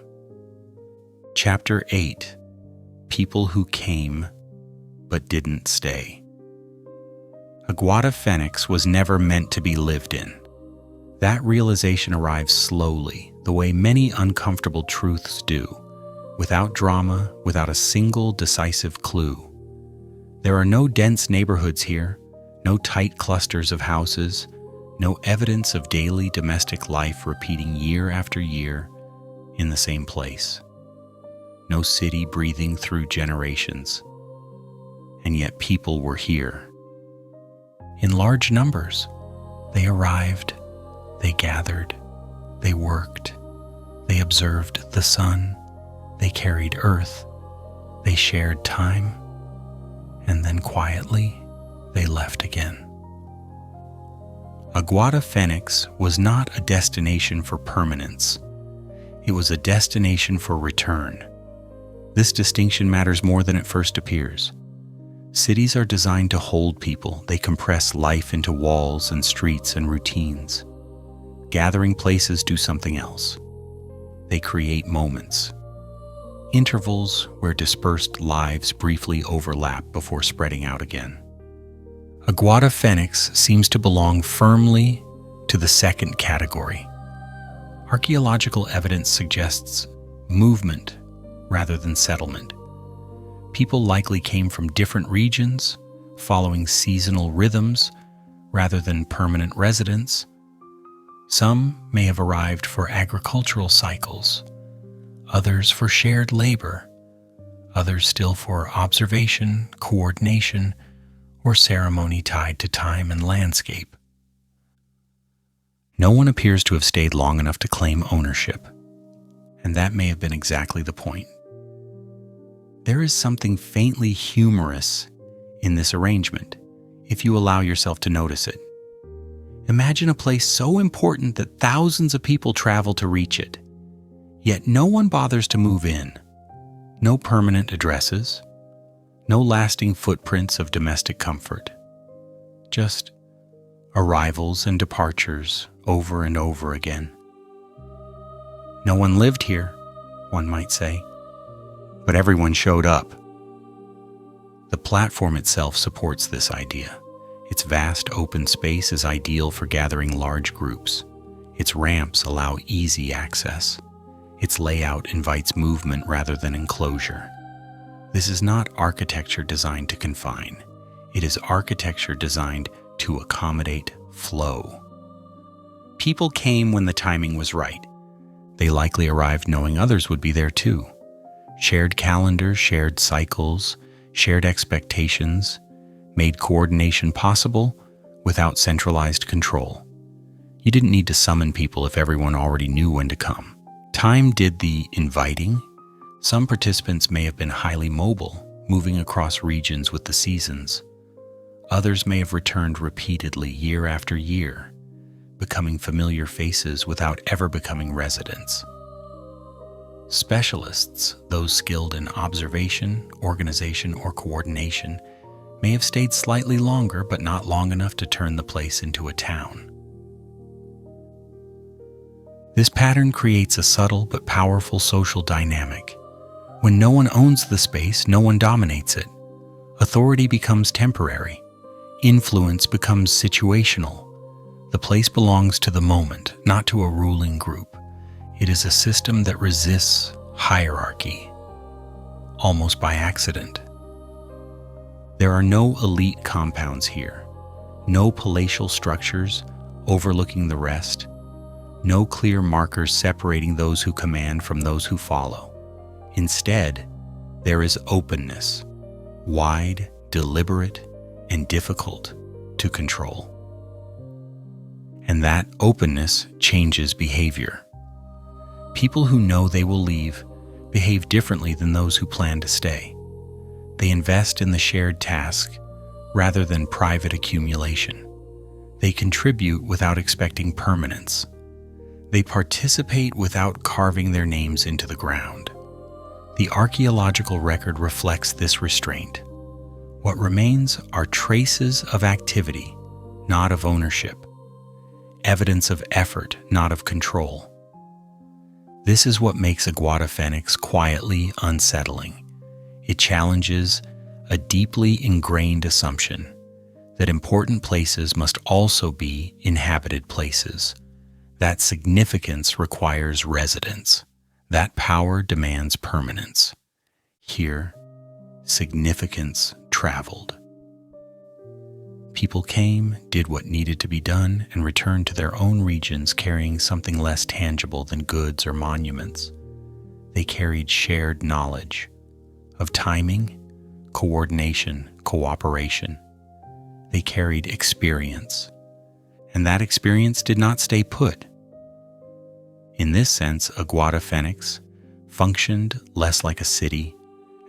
Chapter 8. People who came but didn't stay. Aguada Phoenix was never meant to be lived in. That realization arrives slowly, the way many uncomfortable truths do, without drama, without a single decisive clue. There are no dense neighborhoods here, no tight clusters of houses, no evidence of daily domestic life repeating year after year in the same place. No city breathing through generations. And yet people were here. In large numbers, they arrived, they gathered, they worked, they observed the sun, they carried earth, they shared time, and then quietly they left again. Aguada Phoenix was not a destination for permanence. It was a destination for return. This distinction matters more than it first appears. Cities are designed to hold people. They compress life into walls and streets and routines. Gathering places do something else. They create moments. Intervals where dispersed lives briefly overlap before spreading out again. Aguada Phoenix seems to belong firmly to the second category. Archaeological evidence suggests movement rather than settlement. People likely came from different regions, following seasonal rhythms rather than permanent residence. Some may have arrived for agricultural cycles, others for shared labor, others still for observation, coordination, or ceremony tied to time and landscape. No one appears to have stayed long enough to claim ownership, and that may have been exactly the point. There is something faintly humorous in this arrangement, if you allow yourself to notice it. Imagine a place so important that thousands of people travel to reach it, yet no one bothers to move in. No permanent addresses, no lasting footprints of domestic comfort. Just arrivals and departures over and over again. No one lived here, one might say, but everyone showed up. The platform itself supports this idea. Its vast open space is ideal for gathering large groups. Its ramps allow easy access. Its layout invites movement rather than enclosure. This is not architecture designed to confine. It is architecture designed to accommodate flow. People came when the timing was right. They likely arrived knowing others would be there too. Shared calendars, shared cycles, shared expectations made coordination possible without centralized control. You didn't need to summon people if everyone already knew when to come. Time did the inviting. Some participants may have been highly mobile, moving across regions with the seasons. Others may have returned repeatedly year after year, becoming familiar faces without ever becoming residents. Specialists, those skilled in observation, organization, or coordination, may have stayed slightly longer but not long enough to turn the place into a town. This pattern creates a subtle but powerful social dynamic. When no one owns the space, no one dominates it. Authority becomes temporary. Influence becomes situational. The place belongs to the moment, not to a ruling group. It is a system that resists hierarchy, almost by accident. There are no elite compounds here, no palatial structures overlooking the rest, no clear markers separating those who command from those who follow. Instead, there is openness, wide, deliberate, and difficult to control. And that openness changes behavior. People who know they will leave behave differently than those who plan to stay. They invest in the shared task rather than private accumulation. They contribute without expecting permanence. They participate without carving their names into the ground. The archaeological record reflects this restraint. What remains are traces of activity, not of ownership. Evidence of effort, not of control. This is what makes Aguada Phoenix quietly unsettling. It challenges a deeply ingrained assumption that important places must also be inhabited places. That significance requires residence. That power demands permanence. Here, significance traveled. People came, did what needed to be done, and returned to their own regions carrying something less tangible than goods or monuments. They carried shared knowledge of timing, coordination, cooperation. They carried experience, and that experience did not stay put. In this sense, Aguada Phoenix functioned less like a city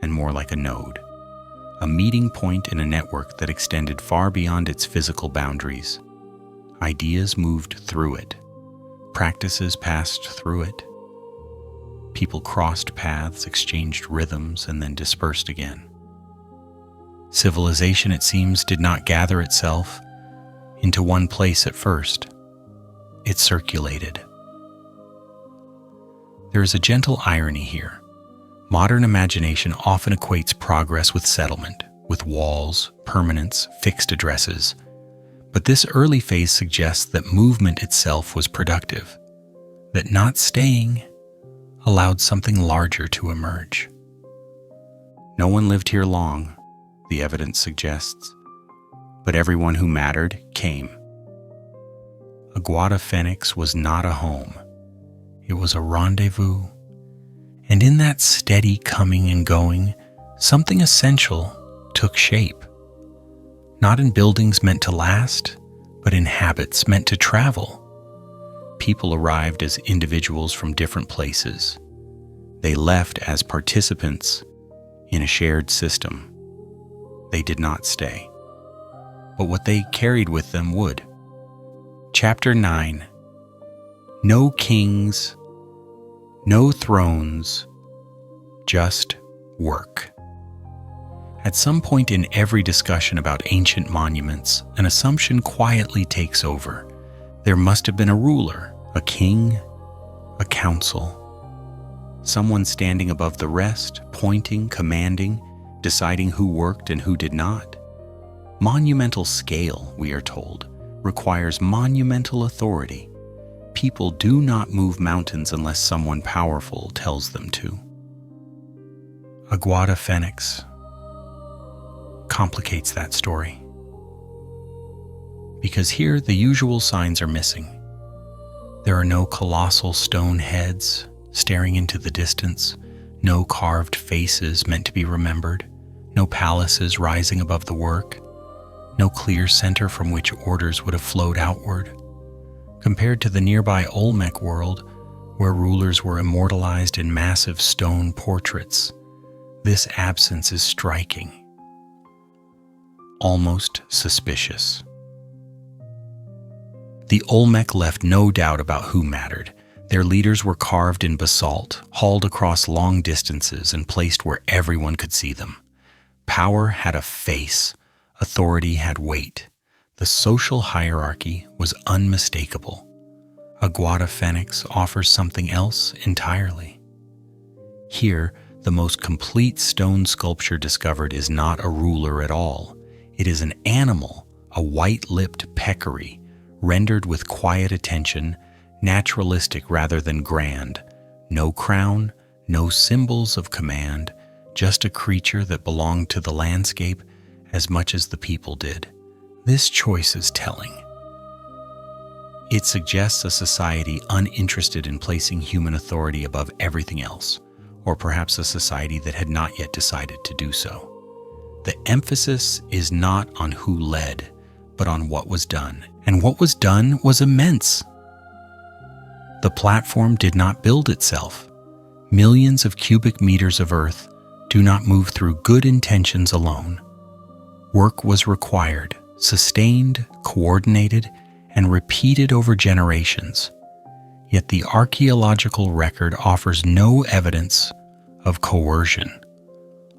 and more like a node, a meeting point in a network that extended far beyond its physical boundaries. Ideas moved through it. Practices passed through it. People crossed paths, exchanged rhythms, and then dispersed again. Civilization, it seems, did not gather itself into one place at first. It circulated. There is a gentle irony here. Modern imagination often equates progress with settlement, with walls, permanence, fixed addresses. But this early phase suggests that movement itself was productive, that not staying allowed something larger to emerge. No one lived here long, the evidence suggests, but everyone who mattered came. Aguada Phoenix was not a home. It was a rendezvous. And in that steady coming and going, something essential took shape. Not in buildings meant to last, but in habits meant to travel. People arrived as individuals from different places. They left as participants in a shared system. They did not stay, but what they carried with them would. Chapter 9. No kings, no thrones, just work. At some point in every discussion about ancient monuments, an assumption quietly takes over. There must have been a ruler, a king, a council. Someone standing above the rest, pointing, commanding, deciding who worked and who did not. Monumental scale, we are told, requires monumental authority. People do not move mountains unless someone powerful tells them to. Aguada Phoenix complicates that story. Because here the usual signs are missing. There are no colossal stone heads staring into the distance, no carved faces meant to be remembered, no palaces rising above the work, no clear center from which orders would have flowed outward. Compared to the nearby Olmec world, where rulers were immortalized in massive stone portraits, this absence is striking, almost suspicious. The Olmec left no doubt about who mattered. Their leaders were carved in basalt, hauled across long distances, and placed where everyone could see them. Power had a face. Authority had weight. The social hierarchy was unmistakable. Aguada Phoenix offers something else entirely. Here, the most complete stone sculpture discovered is not a ruler at all. It is an animal, a white-lipped peccary, rendered with quiet attention, naturalistic rather than grand. No crown, no symbols of command, just a creature that belonged to the landscape as much as the people did. This choice is telling. It suggests a society uninterested in placing human authority above everything else, or perhaps a society that had not yet decided to do so. The emphasis is not on who led, but on what was done. And what was done was immense. The platform did not build itself. Millions of cubic meters of earth do not move through good intentions alone. Work was required, sustained, coordinated, and repeated over generations. Yet the archaeological record offers no evidence of coercion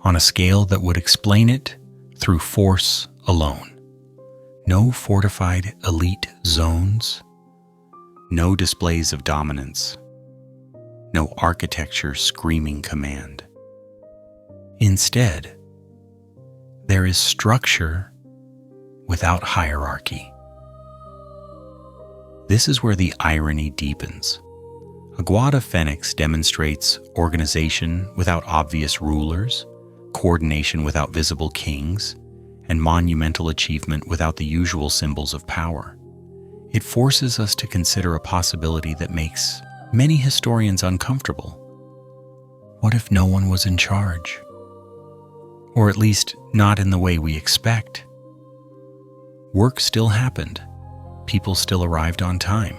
on a scale that would explain it through force alone. No fortified elite zones, no displays of dominance, no architecture screaming command. Instead, there is structure without hierarchy. This is where the irony deepens. Aguada Phoenix demonstrates organization without obvious rulers, coordination without visible kings, and monumental achievement without the usual symbols of power. It forces us to consider a possibility that makes many historians uncomfortable. What if no one was in charge? Or at least not in the way we expect. Work still happened. People still arrived on time.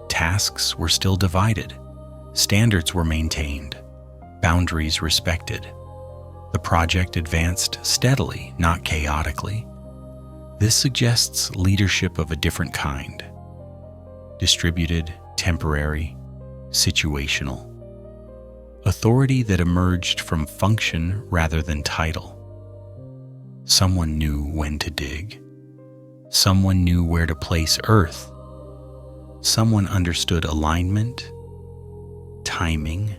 Tasks were still divided. Standards were maintained. Boundaries respected. The project advanced steadily, not chaotically. This suggests leadership of a different kind. Distributed, temporary, situational. Authority that emerged from function rather than title. Someone knew when to dig. Someone knew where to place earth. Someone understood alignment, timing,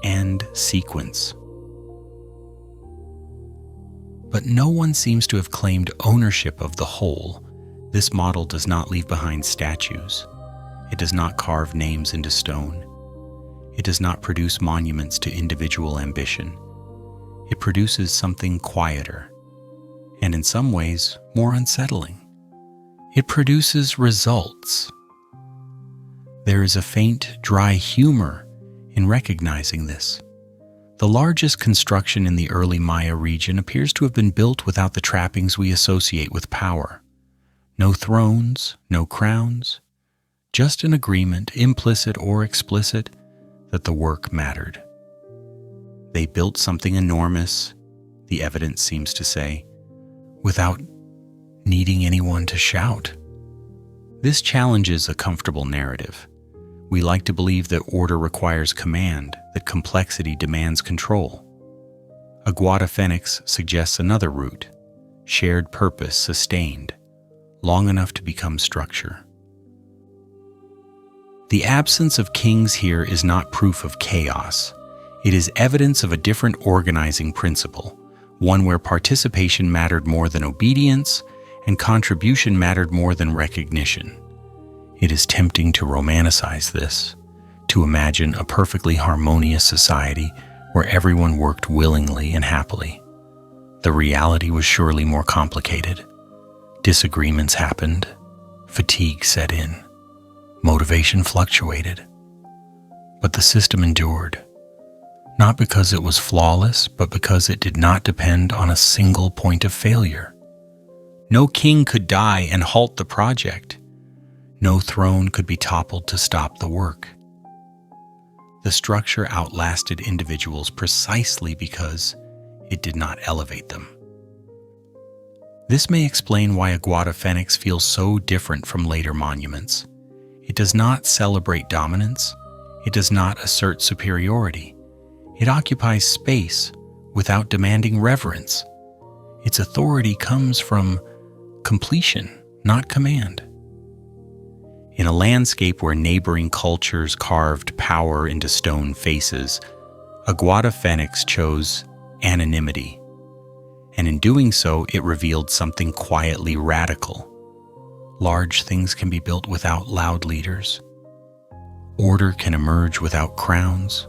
and sequence. But no one seems to have claimed ownership of the whole. This model does not leave behind statues. It does not carve names into stone. It does not produce monuments to individual ambition. It produces something quieter, and in some ways more unsettling. It produces results. There is a faint, dry humor in recognizing this. The largest construction in the early Maya region appears to have been built without the trappings we associate with power. No thrones, no crowns, just an agreement, implicit or explicit, that the work mattered. They built something enormous, the evidence seems to say, without needing anyone to shout. This challenges a comfortable narrative. We like to believe that order requires command, that complexity demands control. Aguada Phoenix suggests another route, shared purpose sustained, long enough to become structure. The absence of kings here is not proof of chaos. It is evidence of a different organizing principle, one where participation mattered more than obedience and contribution mattered more than recognition. It is tempting to romanticize this, to imagine a perfectly harmonious society where everyone worked willingly and happily. The reality was surely more complicated. Disagreements happened, fatigue set in, motivation fluctuated. But the system endured, not because it was flawless, but because it did not depend on a single point of failure. No king could die and halt the project. No throne could be toppled to stop the work. The structure outlasted individuals precisely because it did not elevate them. This may explain why Aguada Phoenix feels so different from later monuments. It does not celebrate dominance. It does not assert superiority. It occupies space without demanding reverence. Its authority comes from completion, not command. In a landscape where neighboring cultures carved power into stone faces, Aguada Phoenix chose anonymity. And in doing so, it revealed something quietly radical. Large things can be built without loud leaders. Order can emerge without crowns.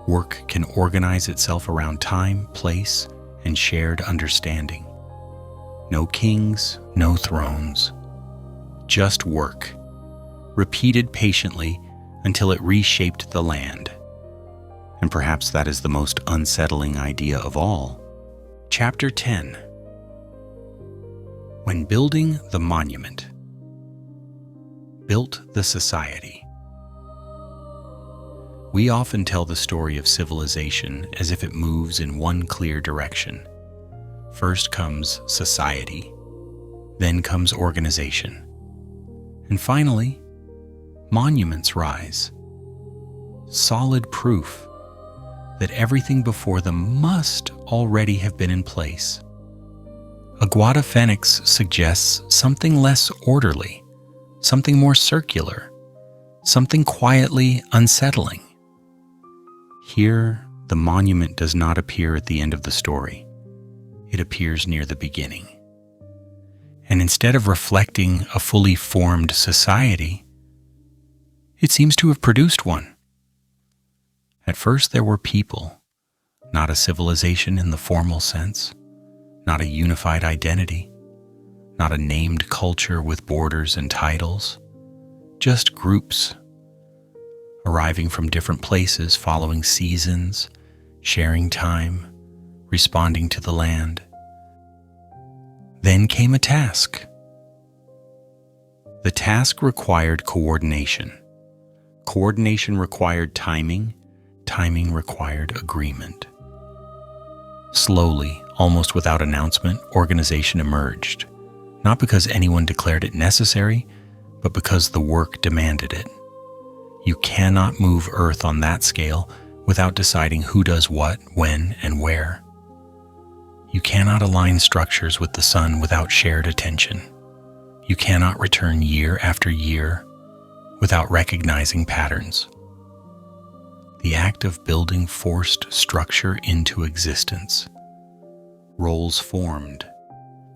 Work can organize itself around time, place, and shared understanding. No kings, no thrones. Just work, repeated patiently until it reshaped the land. And perhaps that is the most unsettling idea of all. Chapter 10. When building the monument, built the society. We often tell the story of civilization as if it moves in one clear direction. First comes society, then comes organization, and finally, monuments rise. Solid proof that everything before them must already have been in place. Aguada Phoenix suggests something less orderly, something more circular, something quietly unsettling. Here, the monument does not appear at the end of the story. It appears near the beginning. And instead of reflecting a fully formed society, it seems to have produced one. At first there were people, not a civilization in the formal sense, not a unified identity, not a named culture with borders and titles, just groups, arriving from different places, following seasons, sharing time, responding to the land. Then came a task. The task required coordination. Coordination required timing. Timing required agreement. Slowly, almost without announcement, organization emerged, not because anyone declared it necessary, but because the work demanded it. You cannot move Earth on that scale without deciding who does what, when, and where. You cannot align structures with the sun without shared attention. You cannot return year after year without recognizing patterns. The act of building forced structure into existence. Roles formed,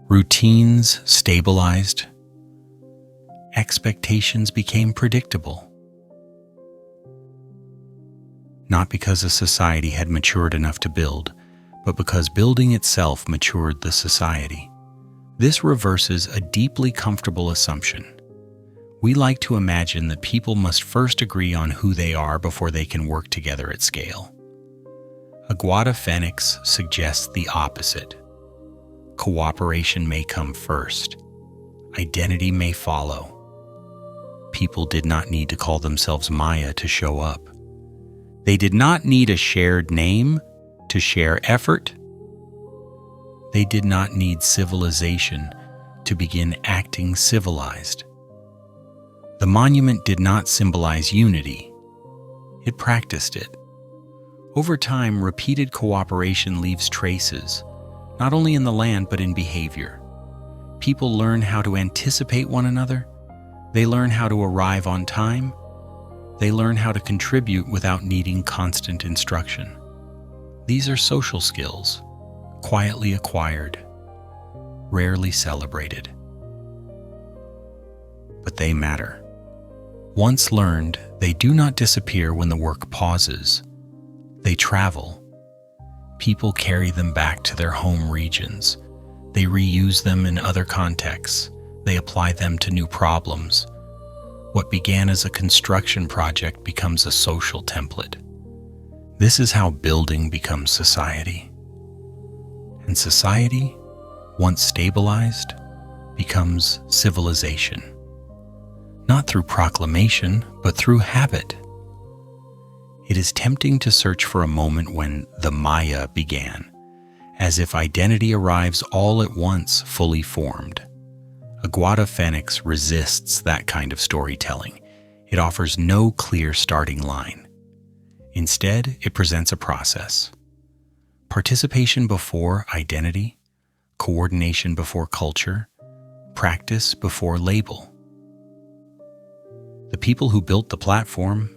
routines stabilized, expectations became predictable. Not because a society had matured enough to build, but because building itself matured the society. This reverses a deeply comfortable assumption. We like to imagine that people must first agree on who they are before they can work together at scale. Aguada Phoenix suggests the opposite. Cooperation may come first. Identity may follow. People did not need to call themselves Maya to show up. They did not need a shared name to share effort. They did not need civilization to begin acting civilized. The monument did not symbolize unity. It practiced it. Over time, repeated cooperation leaves traces, not only in the land but in behavior. People learn how to anticipate one another. They learn how to arrive on time. They learn how to contribute without needing constant instruction. These are social skills, quietly acquired, rarely celebrated. But they matter. Once learned, they do not disappear when the work pauses. They travel. People carry them back to their home regions. They reuse them in other contexts. They apply them to new problems. What began as a construction project becomes a social template. This is how building becomes society. And society, once stabilized, becomes civilization. Not through proclamation, but through habit. It is tempting to search for a moment when the Maya began, as if identity arrives all at once fully formed. Aguada Phoenix resists that kind of storytelling. It offers no clear starting line. Instead, it presents a process. Participation before identity, coordination before culture, practice before label. The people who built the platform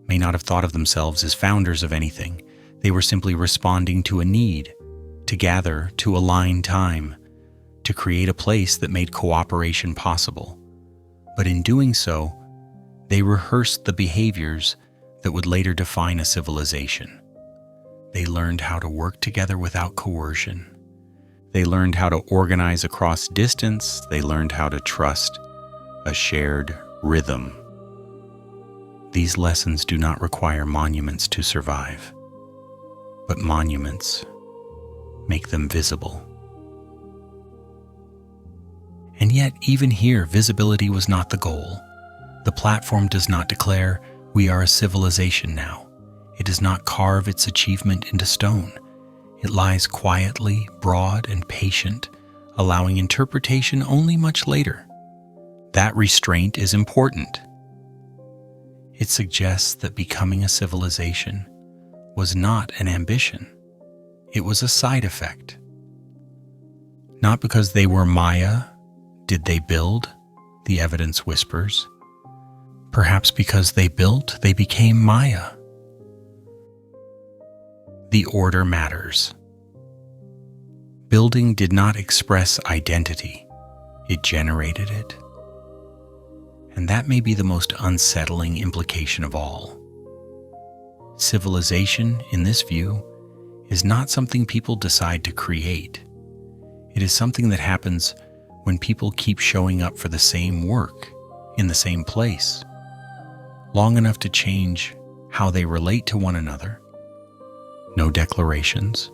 may not have thought of themselves as founders of anything. They were simply responding to a need, to gather, to align time, to create a place that made cooperation possible. But in doing so, they rehearsed the behaviors that would later define a civilization. They learned how to work together without coercion. They learned how to organize across distance. They learned how to trust a shared rhythm. These lessons do not require monuments to survive, but monuments make them visible. And yet, even here, visibility was not the goal. The platform does not declare, "We are a civilization now." It does not carve its achievement into stone. It lies quietly, broad, and patient, allowing interpretation only much later. That restraint is important. It suggests that becoming a civilization was not an ambition. It was a side effect. Not because they were Maya did they build, the evidence whispers. Perhaps because they built, they became Maya. The order matters. Building did not express identity, it generated it. And that may be the most unsettling implication of all. Civilization, in this view, is not something people decide to create. It is something that happens when people keep showing up for the same work, in the same place, long enough to change how they relate to one another. No declarations,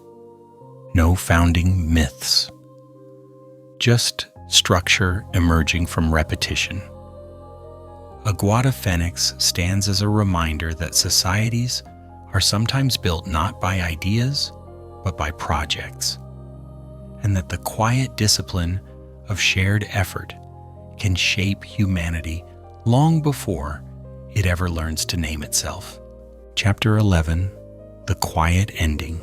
no founding myths, just structure emerging from repetition. Aguada Phoenix stands as a reminder that societies are sometimes built not by ideas, but by projects, and that the quiet discipline of shared effort can shape humanity long before it ever learns to name itself. Chapter 11, The Quiet Ending.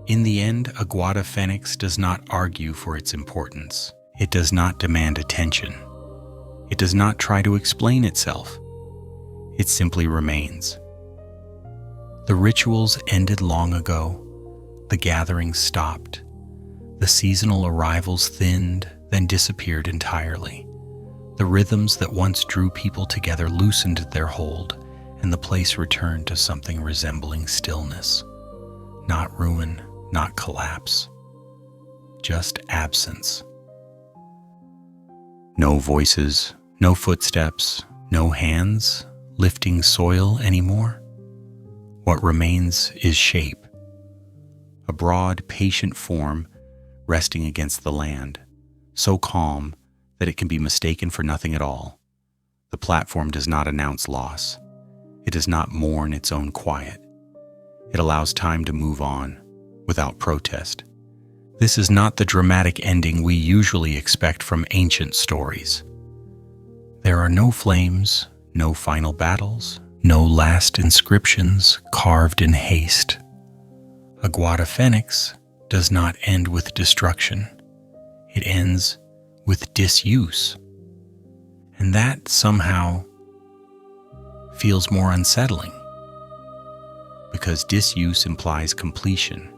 In the end, Aguada Phoenix does not argue for its importance. It does not demand attention. It does not try to explain itself. It simply remains. The rituals ended long ago. The gatherings stopped. The seasonal arrivals thinned, then disappeared entirely. The rhythms that once drew people together loosened their hold, and the place returned to something resembling stillness. Not ruin, not collapse, just absence. No voices, no footsteps, no hands lifting soil anymore. What remains is shape, a broad, patient form resting against the land, so calm that it can be mistaken for nothing at all. The platform does not announce loss. It does not mourn its own quiet. It allows time to move on without protest. This is not the dramatic ending we usually expect from ancient stories. There are no flames, no final battles, no last inscriptions carved in haste. Aguada Phoenix does not end with destruction. It ends with disuse. And that somehow feels more unsettling, because disuse implies completion.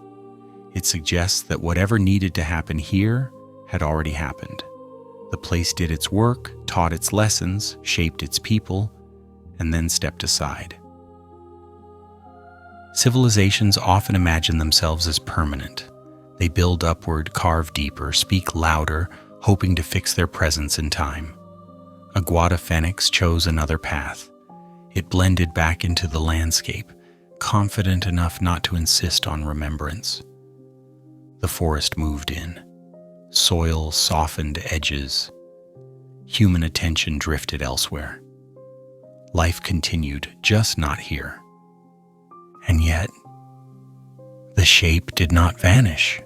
It suggests that whatever needed to happen here had already happened. The place did its work, taught its lessons, shaped its people, and then stepped aside. Civilizations often imagine themselves as permanent. They build upward, carve deeper, speak louder, hoping to fix their presence in time. Aguada Phoenix chose another path. It blended back into the landscape, confident enough not to insist on remembrance. The forest moved in. Soil softened edges. Human attention drifted elsewhere. Life continued, just not here. And yet, the shape did not vanish.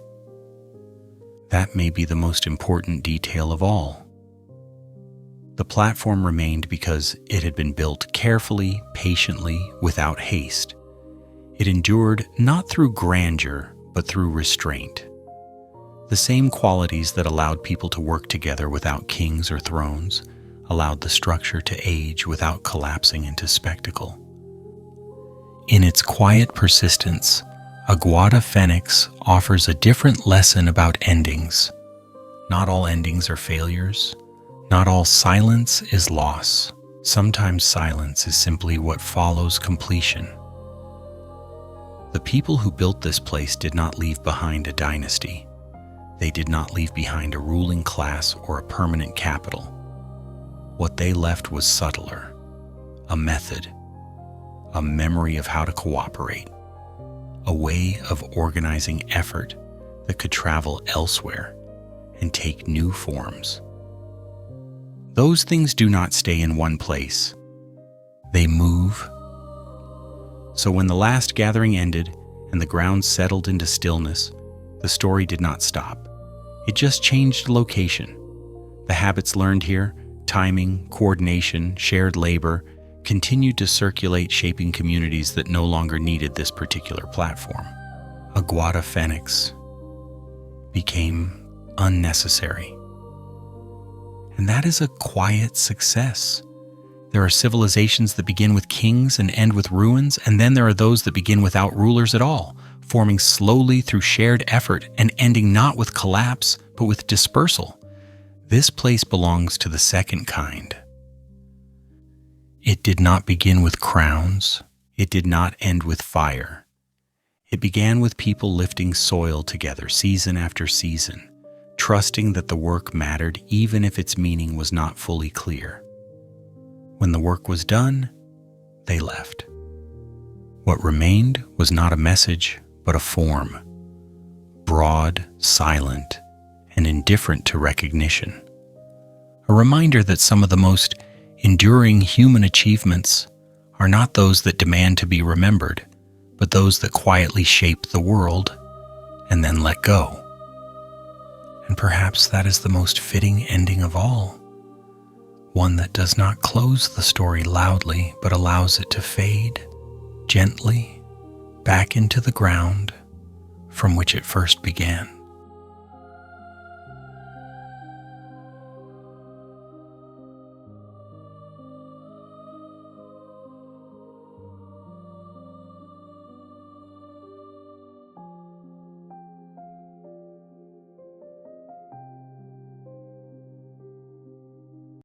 That may be the most important detail of all. The platform remained because it had been built carefully, patiently, without haste. It endured not through grandeur, but through restraint. The same qualities that allowed people to work together without kings or thrones allowed the structure to age without collapsing into spectacle. In its quiet persistence, Aguada Phoenix offers a different lesson about endings. Not all endings are failures. Not all silence is loss. Sometimes silence is simply what follows completion. The people who built this place did not leave behind a dynasty. They did not leave behind a ruling class or a permanent capital. What they left was subtler, a method, a memory of how to cooperate, a way of organizing effort that could travel elsewhere and take new forms. Those things do not stay in one place. They move. So when the last gathering ended and the ground settled into stillness, the story did not stop. It just changed location. The habits learned here, timing, coordination, shared labor, continued to circulate, shaping communities that no longer needed this particular platform. Aguada Phoenix became unnecessary. And that is a quiet success. There are civilizations that begin with kings and end with ruins, and then there are those that begin without rulers at all, forming slowly through shared effort and ending not with collapse, but with dispersal. This place belongs to the second kind. It did not begin with crowns. It did not end with fire. It began with people lifting soil together season after season, trusting that the work mattered even if its meaning was not fully clear. When the work was done, they left. What remained was not a message, but a form, broad, silent, and indifferent to recognition. A reminder that some of the most enduring human achievements are not those that demand to be remembered, but those that quietly shape the world and then let go. And perhaps that is the most fitting ending of all, one that does not close the story loudly, but allows it to fade gently back into the ground from which it first began.